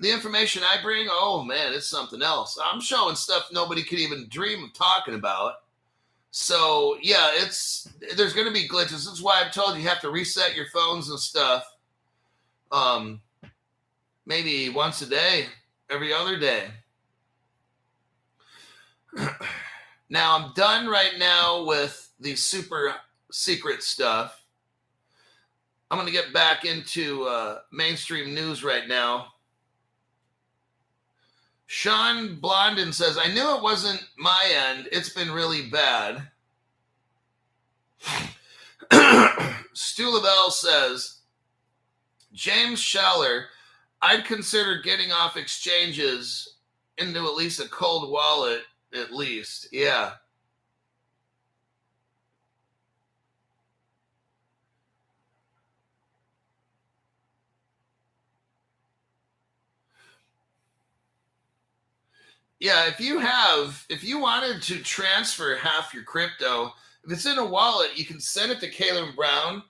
The information I bring, oh man, it's something else. I'm showing stuff nobody could even dream of talking about. So yeah, there's going to be glitches. That's why I've told you have to reset your phones and stuff. Maybe once a day, every other day. Now I'm done right now with the super secret stuff. I'm going to get back into mainstream news right now. Sean Blondin says, I knew it wasn't my end. It's been really bad. Stu Lavelle says, James Scheller, I'd consider getting off exchanges into at least a cold wallet, at least. Yeah. Yeah, if you wanted to transfer half your crypto, if it's in a wallet, you can send it to Caleb Brown.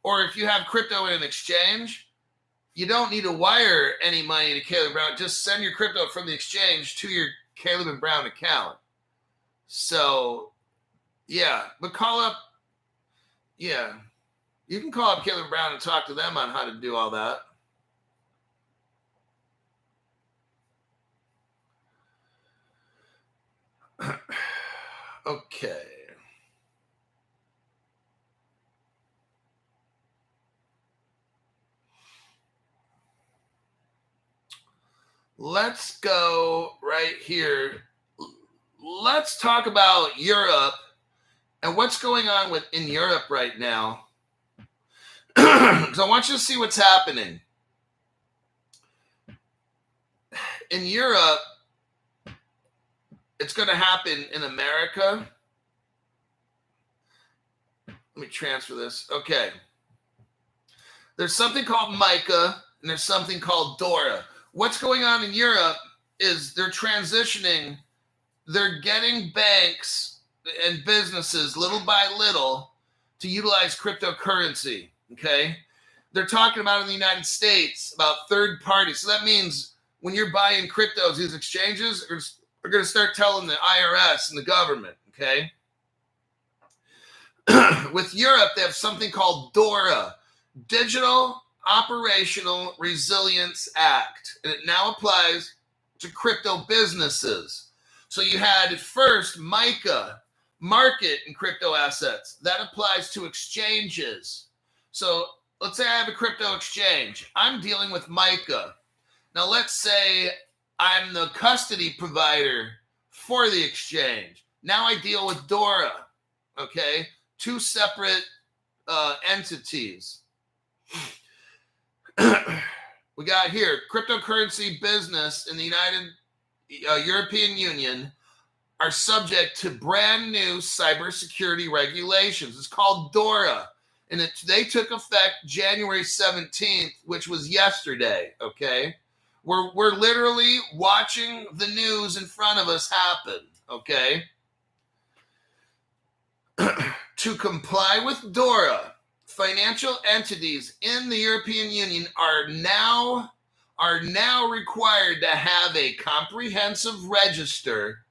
Or if you have crypto in an exchange, you don't need to wire any money to Caleb Brown. Just send your crypto from the exchange to your Caleb and Brown account. So, yeah, but call up. Yeah, you can call up Caleb Brown and talk to them on how to do all that. Okay. Let's go right here. Let's talk about Europe and what's going on in Europe right now. Because I want you to see what's happening. In Europe, it's going to happen in America. Let me transfer this. Okay. There's something called MICA and there's something called DORA. What's going on in Europe is they're transitioning. They're getting banks and businesses little by little to utilize cryptocurrency. Okay. They're talking about in the United States about third parties. So that means when you're buying cryptos, these exchanges are going to start telling the IRS and the government. Okay. With Europe, they have something called DORA, Digital Operational Resilience Act, and it now applies to crypto businesses. So you had at first MICA, market in crypto assets. That applies to exchanges. So let's say I have a crypto exchange. I'm dealing with MICA. Now let's say I'm the custody provider for the exchange. Now I deal with DORA, okay? Two separate entities. We got here, cryptocurrency business in the European Union are subject to brand new cybersecurity regulations. It's called DORA, and they took effect January 17th, which was yesterday, okay? We're literally watching the news in front of us happen, okay? To comply with DORA, financial entities in the European Union are now required to have a comprehensive register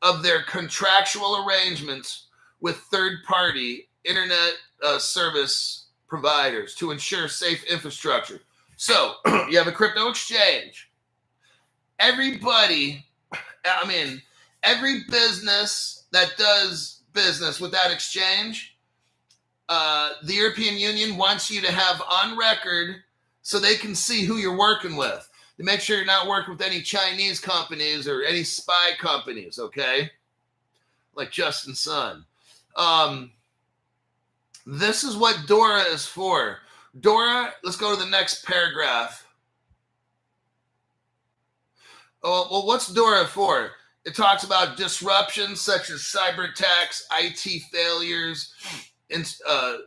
of their contractual arrangements with third-party internet service providers to ensure safe infrastructure. So you have a crypto exchange. Every business that does business with that exchange, the European Union wants you to have on record so they can see who you're working with. To make sure you're not working with any Chinese companies or any spy companies, okay? Like Justin Sun. This is what DORA is for. DORA, let's go to the next paragraph. Oh, well, what's DORA for? It talks about disruptions such as cyber attacks, IT failures, and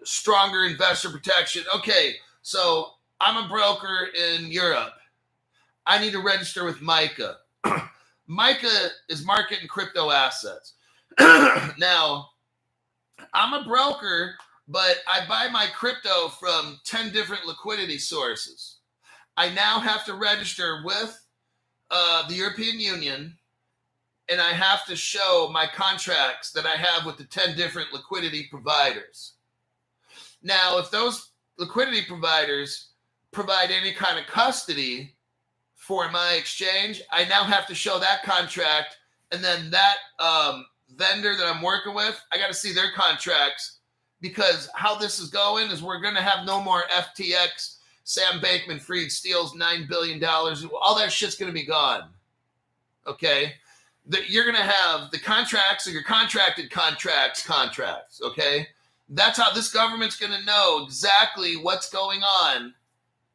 stronger investor protection. Okay, so I'm a broker in Europe. I need to register with MICA. MICA is market and crypto assets. Now, I'm a broker, but I buy my crypto from 10 different liquidity sources. I now have to register with the European Union, and I have to show my contracts that I have with the 10 different liquidity providers. Now, if those liquidity providers provide any kind of custody for my exchange, I now have to show that contract, and then that vendor that I'm working with, I got to see their contracts, because how this is going is we're going to have no more FTX, Sam Bankman-Fried steals $9 billion. All that shit's going to be gone, okay? You're going to have the contracts, or your contracted contracts, okay? That's how this government's going to know exactly what's going on,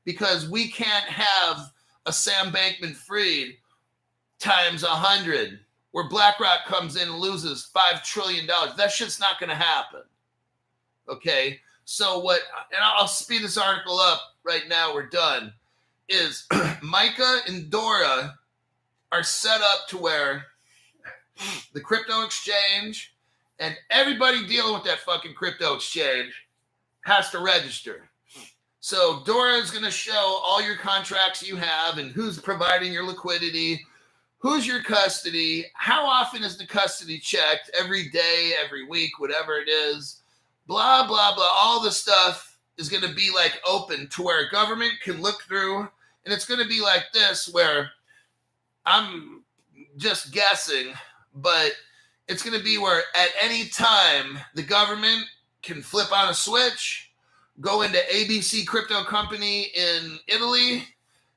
because we can't have a Sam Bankman-Fried times 100 where BlackRock comes in and loses $5 trillion. That shit's not going to happen, okay? So what, and I'll speed this article up right now, we're done, is MICA and DORA are set up to where the crypto exchange and everybody dealing with that fucking crypto exchange has to register. So DORA is going to show all your contracts you have and who's providing your liquidity, who's your custody, how often is the custody checked, every day, every week, whatever it is, blah, blah, blah. All the stuff is going to be like open to where a government can look through. And it's going to be like this, where I'm just guessing, but it's going to be where at any time the government can flip on a switch, go into ABC crypto company in Italy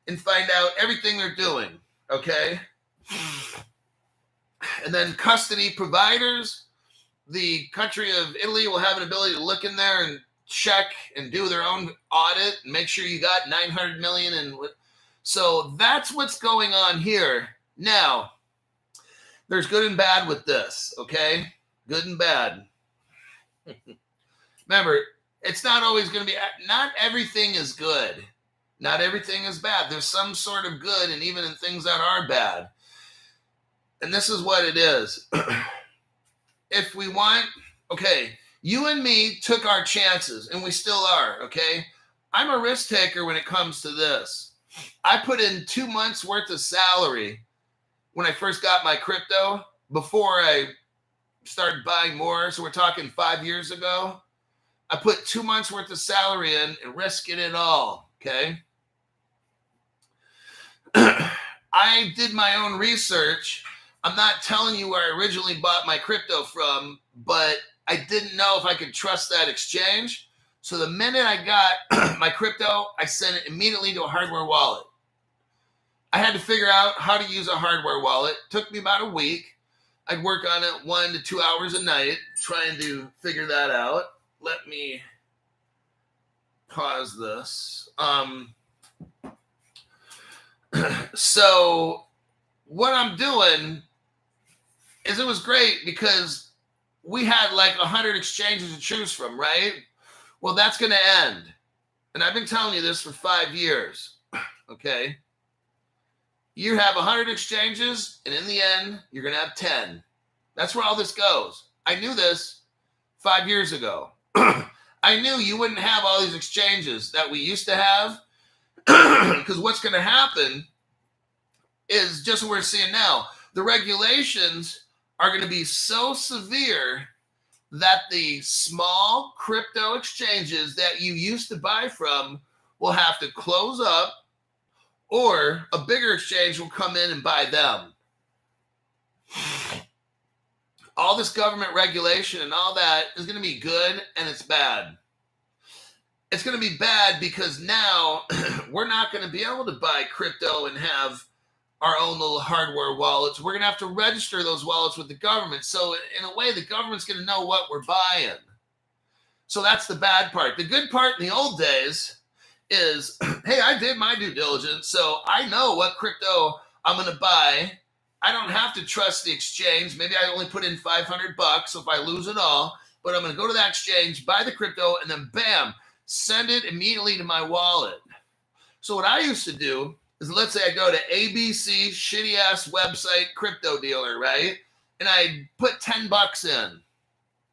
and find out everything they're doing, okay? And then custody providers, the country of Italy will have an ability to look in there and check and do their own audit and make sure you got 900 million. And so that's what's going on here. Now, there's good and bad with this, okay? Good and bad. Remember, it's not always going to be, not everything is good. Not everything is bad. There's some sort of good, and even in things that are bad. And this is what it is. If we want, okay, you and me took our chances, and we still are, okay? I'm a risk taker when it comes to this. I put in 2 months worth of salary when I first got my crypto before I started buying more. So we're talking 5 years ago. I put 2 months worth of salary in and risking it all, okay? I did my own research. I'm not telling you where I originally bought my crypto from, but I didn't know if I could trust that exchange. So the minute I got my crypto, I sent it immediately to a hardware wallet. I had to figure out how to use a hardware wallet. It took me about a week. I'd work on it 1 to 2 hours a night, trying to figure that out. Let me pause this. So what I'm doing is it was great because we had like 100 exchanges to choose from, right? Well, that's going to end. And I've been telling you this for 5 years, okay? You have 100 exchanges, and in the end, you're going to have 10. That's where all this goes. I knew this 5 years ago. I knew you wouldn't have all these exchanges that we used to have, because what's going to happen is just what we're seeing now. The regulations are going to be so severe that the small crypto exchanges that you used to buy from will have to close up, or a bigger exchange will come in and buy them. All this government regulation and all that is going to be good, and it's bad. It's going to be bad because now we're not going to be able to buy crypto and have our own little hardware wallets. We're going to have to register those wallets with the government. So in a way, the government's going to know what we're buying. So that's the bad part. The good part in the old days is, hey, I did my due diligence, so I know what crypto I'm going to buy. I don't have to trust the exchange. Maybe I only put in $500, so if I lose it all, but I'm going to go to that exchange, buy the crypto, and then bam, send it immediately to my wallet. So what I used to do is, let's say I go to ABC shitty ass website crypto dealer, right? And I put $10 in,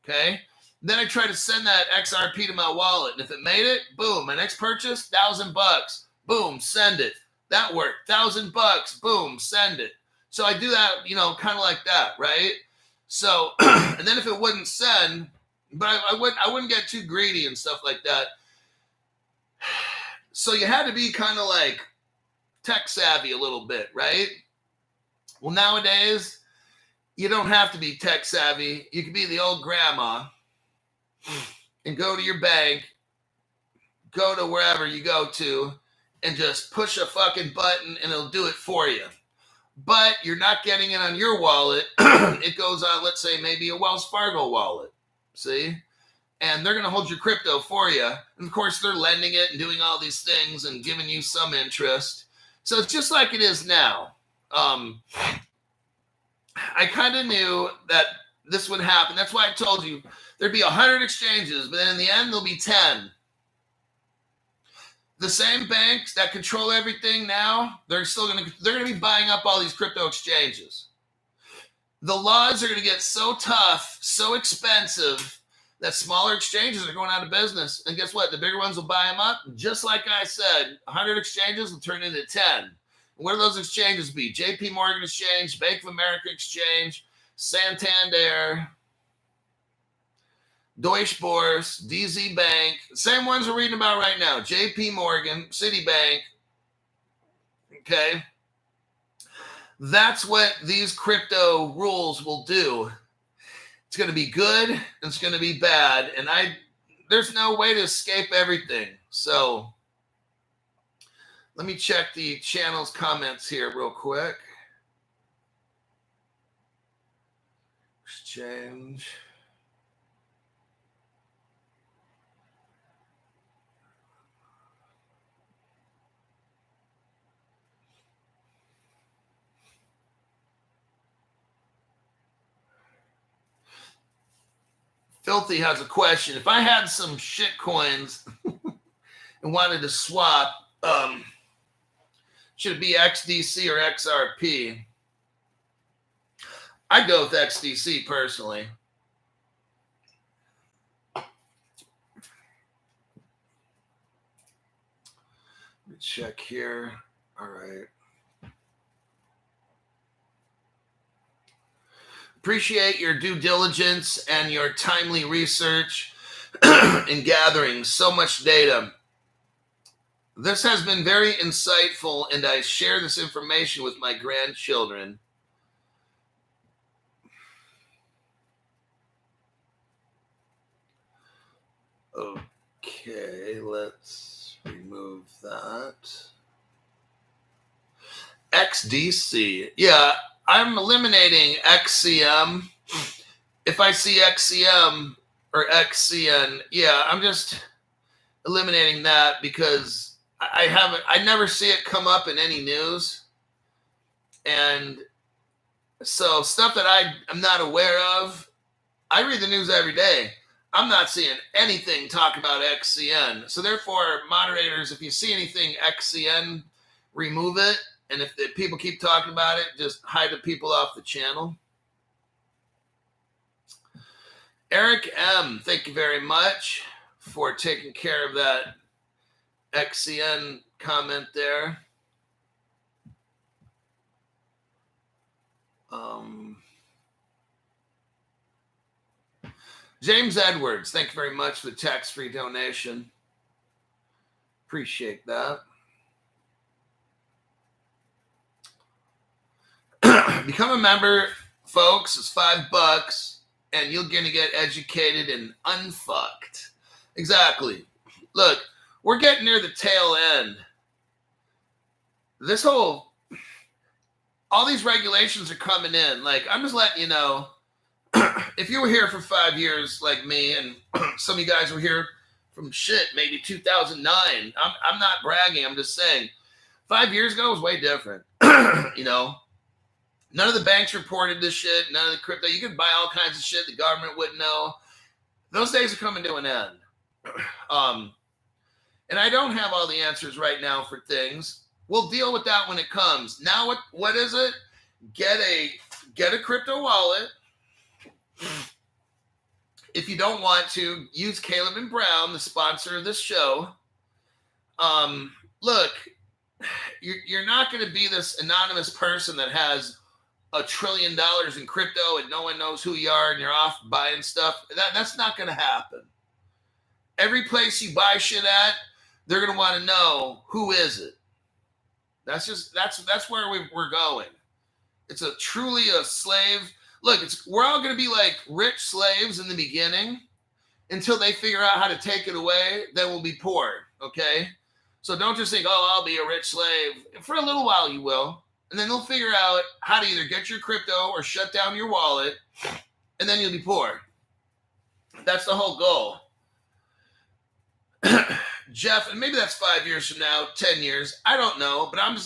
okay? Then I try to send that XRP to my wallet. And if it made it, boom, my next purchase, $1,000. Boom, send it. That worked. $1,000, boom, send it. So I do that, kind of like that, right? So, and then if it wouldn't send, but I wouldn't get too greedy and stuff like that. So you had to be kind of like tech savvy a little bit, right? Well, nowadays, you don't have to be tech savvy. You can be the old grandma and go to your bank, go to wherever you go to, and just push a fucking button and it'll do it for you. But you're not getting it on your wallet. It goes on, let's say, maybe a Wells Fargo wallet. See? And they're going to hold your crypto for you. And of course, they're lending it and doing all these things and giving you some interest. So it's just like it is now. I kind of knew that this would happen. That's why I told you there'd be 100 exchanges, but then in the end, there'll be 10. The same banks that control everything now, they're going to be buying up all these crypto exchanges. The laws are going to get so tough, so expensive, that smaller exchanges are going out of business. And guess what? The bigger ones will buy them up. Just like I said, 100 exchanges will turn into 10. And what do those exchanges be? JP Morgan Exchange, Bank of America Exchange, Santander, Deutsche Börse, DZ Bank, same ones we're reading about right now. JP Morgan, Citibank, okay? That's what these crypto rules will do. It's going to be good and it's going to be bad. And there's no way to escape everything. So let me check the channel's comments here real quick. Exchange. Filthy has a question. If I had some shit coins and wanted to swap, should it be XDC or XRP? I'd go with XDC personally. Let me check here. All right. Appreciate your due diligence and your timely research in gathering so much data. This has been very insightful, and I share this information with my grandchildren. Okay, let's remove that. XDC. Yeah, I'm eliminating XCM. If I see XCM or XCN, yeah, I'm just eliminating that because I never see it come up in any news. And so stuff that I'm not aware of, I read the news every day. I'm not seeing anything talk about XCN. So therefore, moderators, if you see anything XCN, remove it. And if people keep talking about it, just hide the people off the channel. Eric M., thank you very much for taking care of that XCN comment there. James Edwards, thank you very much for the tax-free donation. Appreciate that. Become a member, folks. It's $5, and you're going to get educated and unfucked. Exactly. Look, we're getting near the tail end. All these regulations are coming in. Like, I'm just letting you know, if you were here for 5 years like me, and some of you guys were here from maybe 2009, I'm not bragging. I'm just saying 5 years ago was way different. None of the banks reported this shit. None of the crypto. You could buy all kinds of shit the government wouldn't know. Those days are coming to an end. And I don't have all the answers right now for things. We'll deal with that when it comes. Now, what is it? Get a crypto wallet. If you don't want to, use Caleb and Brown, the sponsor of this show. Look, you're not going to be this anonymous person that has $1 trillion in crypto and no one knows who you are and you're off buying stuff. That's not going to happen. Every place you buy shit at, they're going to want to know who is it. That's where we're going. It's truly a slave. Look, we're all going to be like rich slaves in the beginning until they figure out how to take it away. Then we'll be poor. Okay. So don't just think, oh, I'll be a rich slave. For a little while you will. And then they'll figure out how to either get your crypto or shut down your wallet. And then you'll be poor. That's the whole goal. Jeff, and maybe that's 5 years from now, 10 years. I don't know. But I'm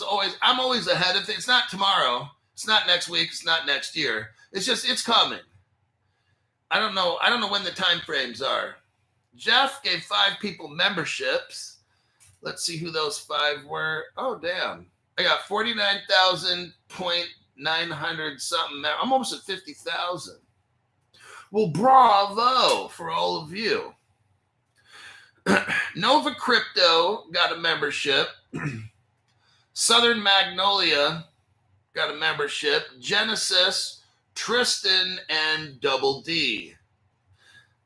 always ahead of things. It's not tomorrow. It's not next week. It's not next year. It's coming. I don't know when the time frames are. Jeff gave 5 people memberships. Let's see who those 5 were. Oh, damn. I got 49,900 something. I'm almost at 50,000. Well, bravo for all of you. Nova Crypto got a membership. Southern Magnolia got a membership. Genesis, Tristan, and Double D.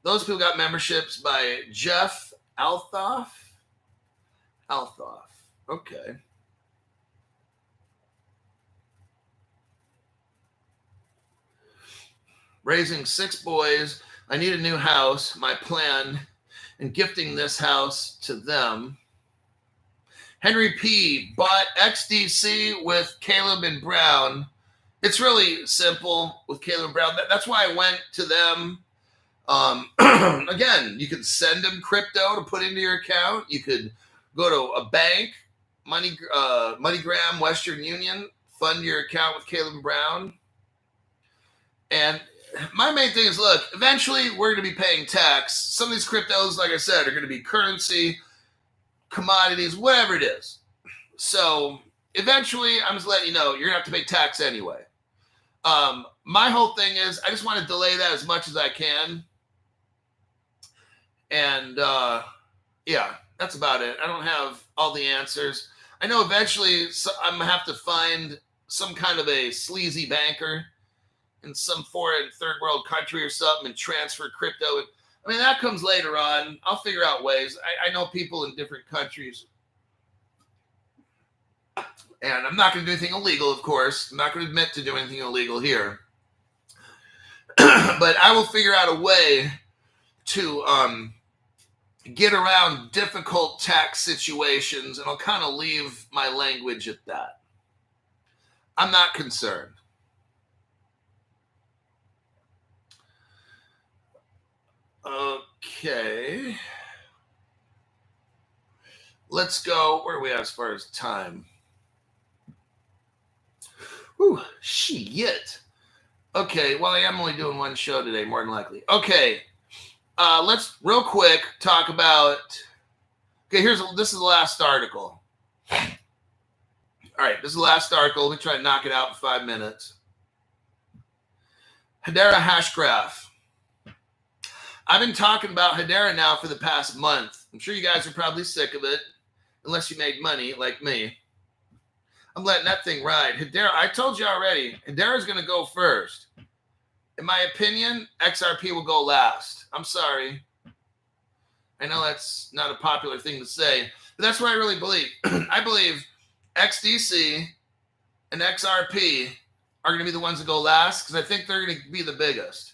Those people got memberships by Jeff Althoff. Okay. raising 6 boys. I need a new house. My plan and gifting this house to them. Henry P. bought XDC with Caleb and Brown. It's really simple with Caleb and Brown. That's why I went to them. Again, you could send them crypto to put into your account. You could go to a bank, MoneyGram, Western Union, fund your account with Caleb and Brown. And my main thing is, look, eventually we're going to be paying tax. Some of these cryptos, like I said, are going to be currency, commodities, whatever it is. So eventually, I'm just letting you know, you're going to have to pay tax anyway. My whole thing is, I just want to delay that as much as I can. And yeah, that's about it. I don't have all the answers. I know eventually I'm going to have to find some kind of a sleazy banker in some foreign third world country or something and transfer crypto. I mean, that comes later on. I'll figure out ways. I know people in different countries. And I'm not going to do anything illegal, of course. I'm not going to admit to doing anything illegal here. But I will figure out a way to get around difficult tax situations, and I'll kind of leave my language at that. I'm not concerned. Okay. Let's go. Where are we at as far as time? Whew, shit. Okay, well, I am only doing one show today, more than likely. Okay, let's real quick talk about. Okay, this is the last article. All right, this is the last article. Let me try to knock it out in 5 minutes. Hadera hash graph. I've been talking about Hadera now for the past month. I'm sure you guys are probably sick of it, unless you made money like me. I'm letting that thing ride. Hadera, I told you already, Hadera is going to go first. In my opinion, XRP will go last. I'm sorry. I know that's not a popular thing to say, but that's what I really believe. I believe XDC and XRP are going to be the ones that go last because I think they're going to be the biggest.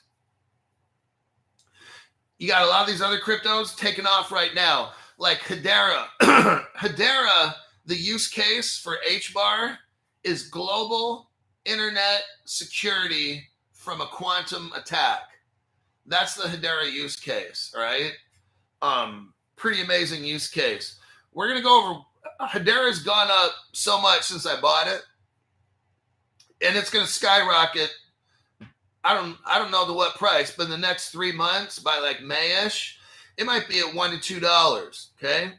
You got a lot of these other cryptos taking off right now, like Hadera. Hadera, the use case for HBAR is global internet security from a quantum attack. That's the Hadera use case, all right? Pretty amazing use case. We're going to go over, Hadera's gone up so much since I bought it, and it's going to skyrocket. I don't know to what price, but in the next 3 months, by like May-ish, it might be at $1 to $2, okay?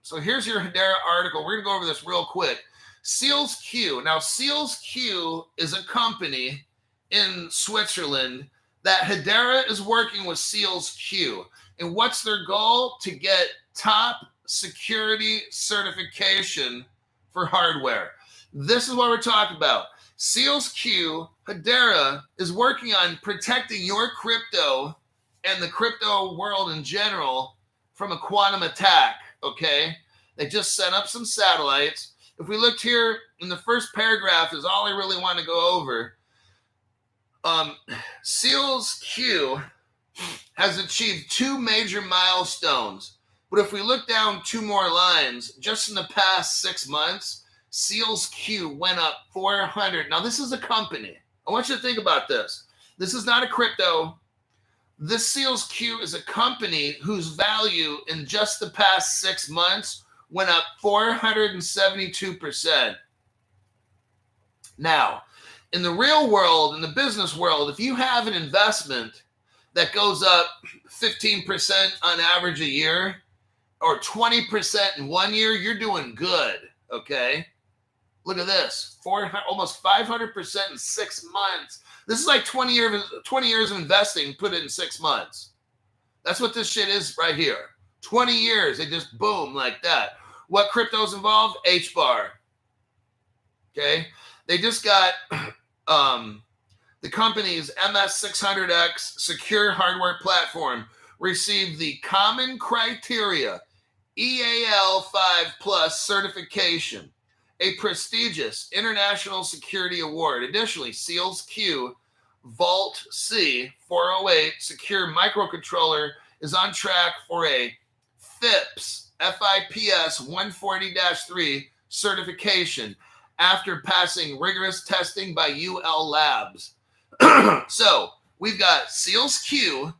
So here's your Hadera article. We're going to go over this real quick. Seals Q. Now, Seals Q is a company in Switzerland that Hadera is working with Seals Q. And what's their goal? To get top security certification for hardware. This is what we're talking about. Seals Q, Hadera, is working on protecting your crypto and the crypto world in general from a quantum attack, okay? They just set up some satellites. If we looked here in the first paragraph is all I really want to go over. Seals Q has achieved 2 major milestones. But if we look down 2 more lines, just in the past 6 months, Seals Q went up 400. Now, this is a company. I want you to think about this. This is not a crypto. This Seals Q is a company whose value in just the past 6 months went up 472%. Now, in the real world, in the business world, if you have an investment that goes up 15% on average a year or 20% in 1 year, you're doing good, okay? Look at this, almost 500% in 6 months. This is like 20 years of investing, put it in 6 months. That's what this shit is right here. 20 years, they just boom like that. What crypto's involved? HBAR. Okay? They just got the company's MS600X secure hardware platform received the common criteria EAL5 plus certification, a prestigious international security award. Additionally, Seals Q Vault C 408 secure microcontroller is on track for a FIPS 140-3 certification after passing rigorous testing by UL Labs. So we've got Seals Q.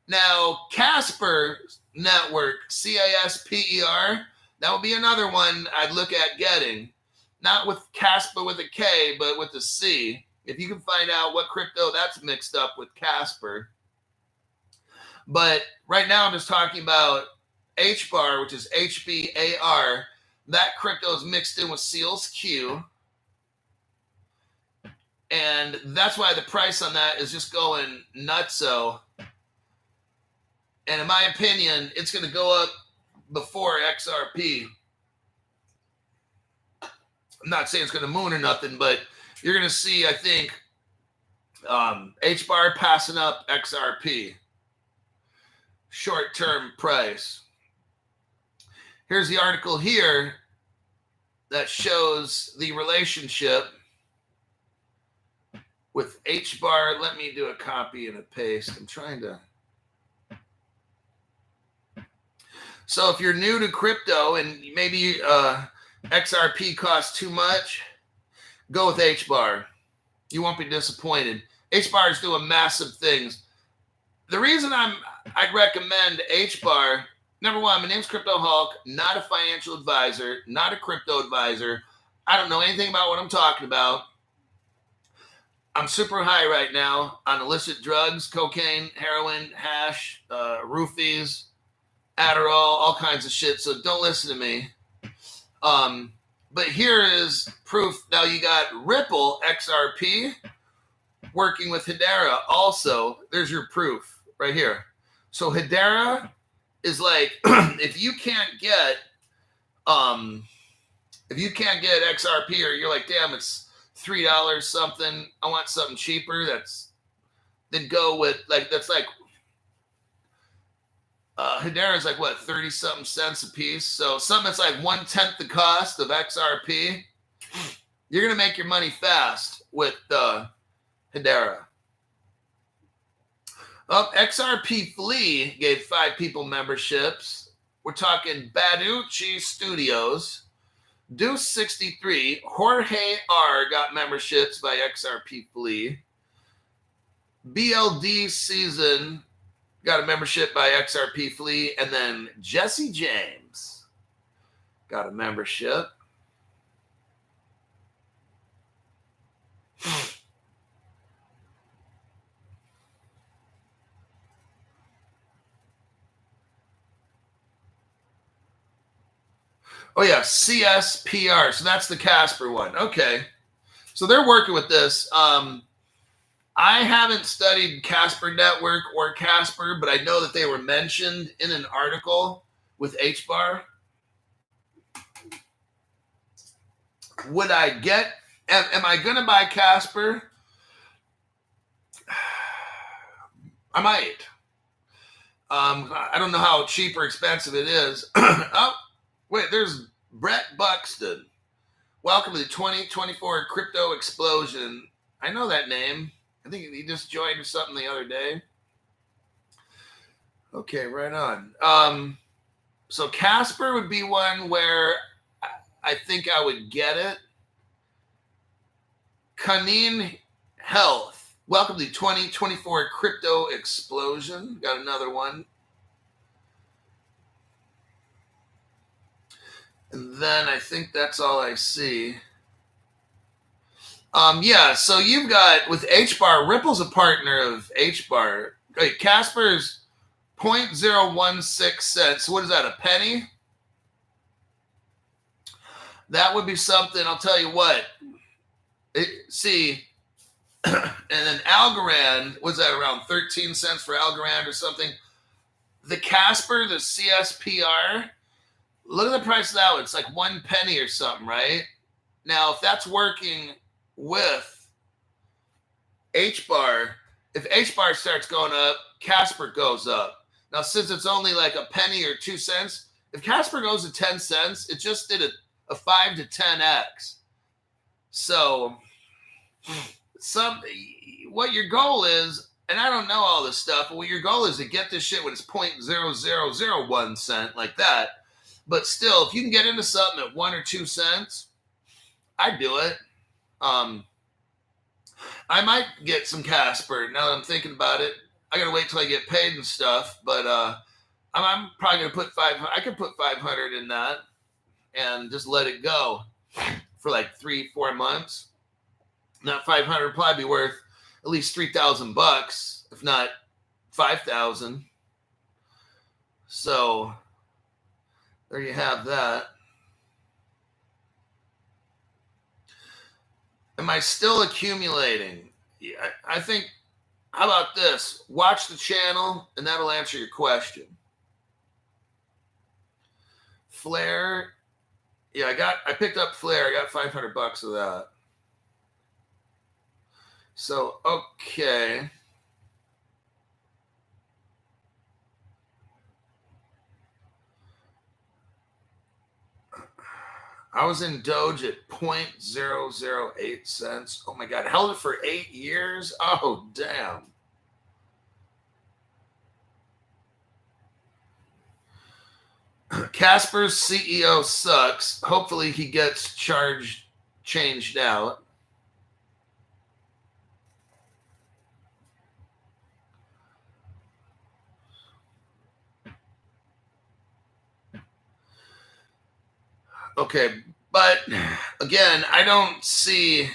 Now, Casper Network, CASPER, that would be another one I'd look at getting. Not with Casper with a K, but with a C. If you can find out what crypto that's mixed up with Casper. But right now I'm just talking about HBAR, which is HBAR. That crypto is mixed in with Seals Q. And that's why the price on that is just going nutso. And in my opinion, it's going to go up before XRP. I'm not saying it's going to moon or nothing, but you're going to see, I think, HBAR passing up XRP. Short-term price. Here's the article here that shows the relationship with HBAR. Let me do a copy and a paste. I'm trying to. So if you're new to crypto and maybe XRP costs too much, go with HBAR. You won't be disappointed. HBAR is doing massive things. The reason I'd recommend HBAR, number one, my name's Crypto Hulk, not a financial advisor, not a crypto advisor. I don't know anything about what I'm talking about. I'm super high right now on illicit drugs, cocaine, heroin, hash, roofies, Adderall, all kinds of shit. So don't listen to me. But here is proof. Now you got Ripple XRP working with Hadera. Also, there's your proof right here. So Hadera is like, if you can't get XRP, or you're like, damn, it's $3 something, I want something cheaper, then go with that's like Hadera is like what, 30 something cents a piece. So something that's like 1/10 the cost of XRP, you're gonna make your money fast with Hadera. XRP Flea gave 5 people memberships. We're talking Baducci Studios, Deuce 63, Jorge R got memberships by XRP Flea. BLD Season got a membership by XRP Flea, and then Jesse James got a membership. Oh yeah, CSPR. So that's the Casper one. Okay. So they're working with this. I haven't studied Casper Network or Casper, but I know that they were mentioned in an article with HBAR. Would I get, am I going to buy Casper? I might. I don't know how cheap or expensive it is. Oh, wait, there's Brett Buxton. Welcome to the 2024 Crypto Explosion. I know that name. I think he just joined or something the other day. Okay, right on. So Casper would be one where I think I would get it. Kaneen Health. Welcome to the 2024 Crypto Explosion. Got another one. And then I think that's all I see. Yeah, so you've got with HBAR, Ripple's a partner of HBAR. Wait, Casper's 0.016 cents. What is that, a penny? That would be something, I'll tell you what. See, and then Algorand, was that around 13 cents for Algorand or something? The Casper, the CSPR, look at the price of that one. It's like 1 penny or something, right? Now, if that's working with HBAR, if HBAR starts going up, Casper goes up. Now, since it's only like a penny or 2 cents, if Casper goes to 10 cents, it just did a 5 to 10x. So what your goal is, and I don't know all this stuff, but what your goal is to get this shit when it's 0.0001 cent like that. But still, if you can get into something at 1 or 2 cents, I'd do it. I might get some Casper now that I'm thinking about it. I gotta wait till I get paid and stuff, but I'm probably gonna put 500. I could put 500 in that and just let it go for like 3-4 months. That 500 would probably be worth at least $3,000, if not 5,000. So there you have that. Am I still accumulating? Yeah, I think, how about this? Watch the channel and that'll answer your question. Flare. Yeah, I picked up Flare. I got $500 of that. So, okay. I was in Doge at 0.008 cents. Oh my God. Held it for 8 years. Oh, damn. Casper's CEO sucks. Hopefully he gets changed out. Okay, but again, I don't see,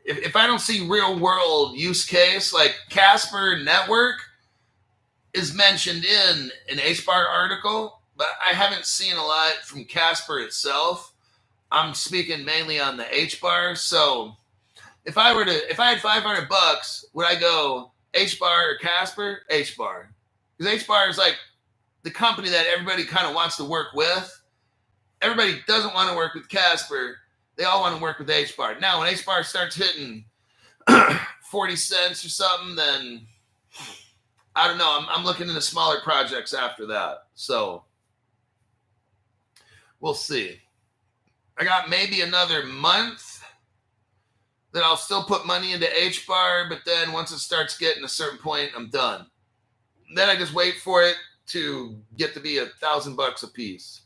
if I don't see real world use case, like Casper Network is mentioned in an HBAR article, but I haven't seen a lot from Casper itself. I'm speaking mainly on the HBAR. So if I had $500, would I go HBAR or Casper? HBAR. Because HBAR is like the company that everybody kind of wants to work with. Everybody doesn't want to work with Casper. They all want to work with HBAR. Now, when HBAR starts hitting 40 cents or something, then I don't know. I'm looking into smaller projects after that. So we'll see. I got maybe another month that I'll still put money into HBAR, but then once it starts getting a certain point, I'm done. Then I just wait for it to get to be $1,000 a piece.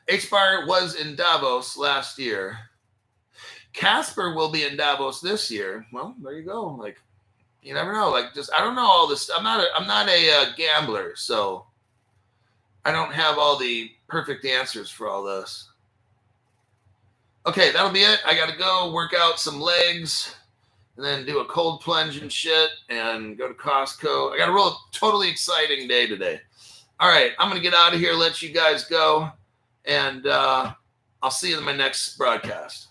HBAR was in Davos last year. Casper will be in Davos this year. Well, there you go. Like, you never know. Like, just, I don't know all this. I'm not a gambler, so I don't have all the perfect answers for all this. Okay, that'll be it. I got to go work out some legs and then do a cold plunge and shit and go to Costco. I got a real totally exciting day today. All right, I'm going to get out of here, let you guys go. And I'll see you in my next broadcast.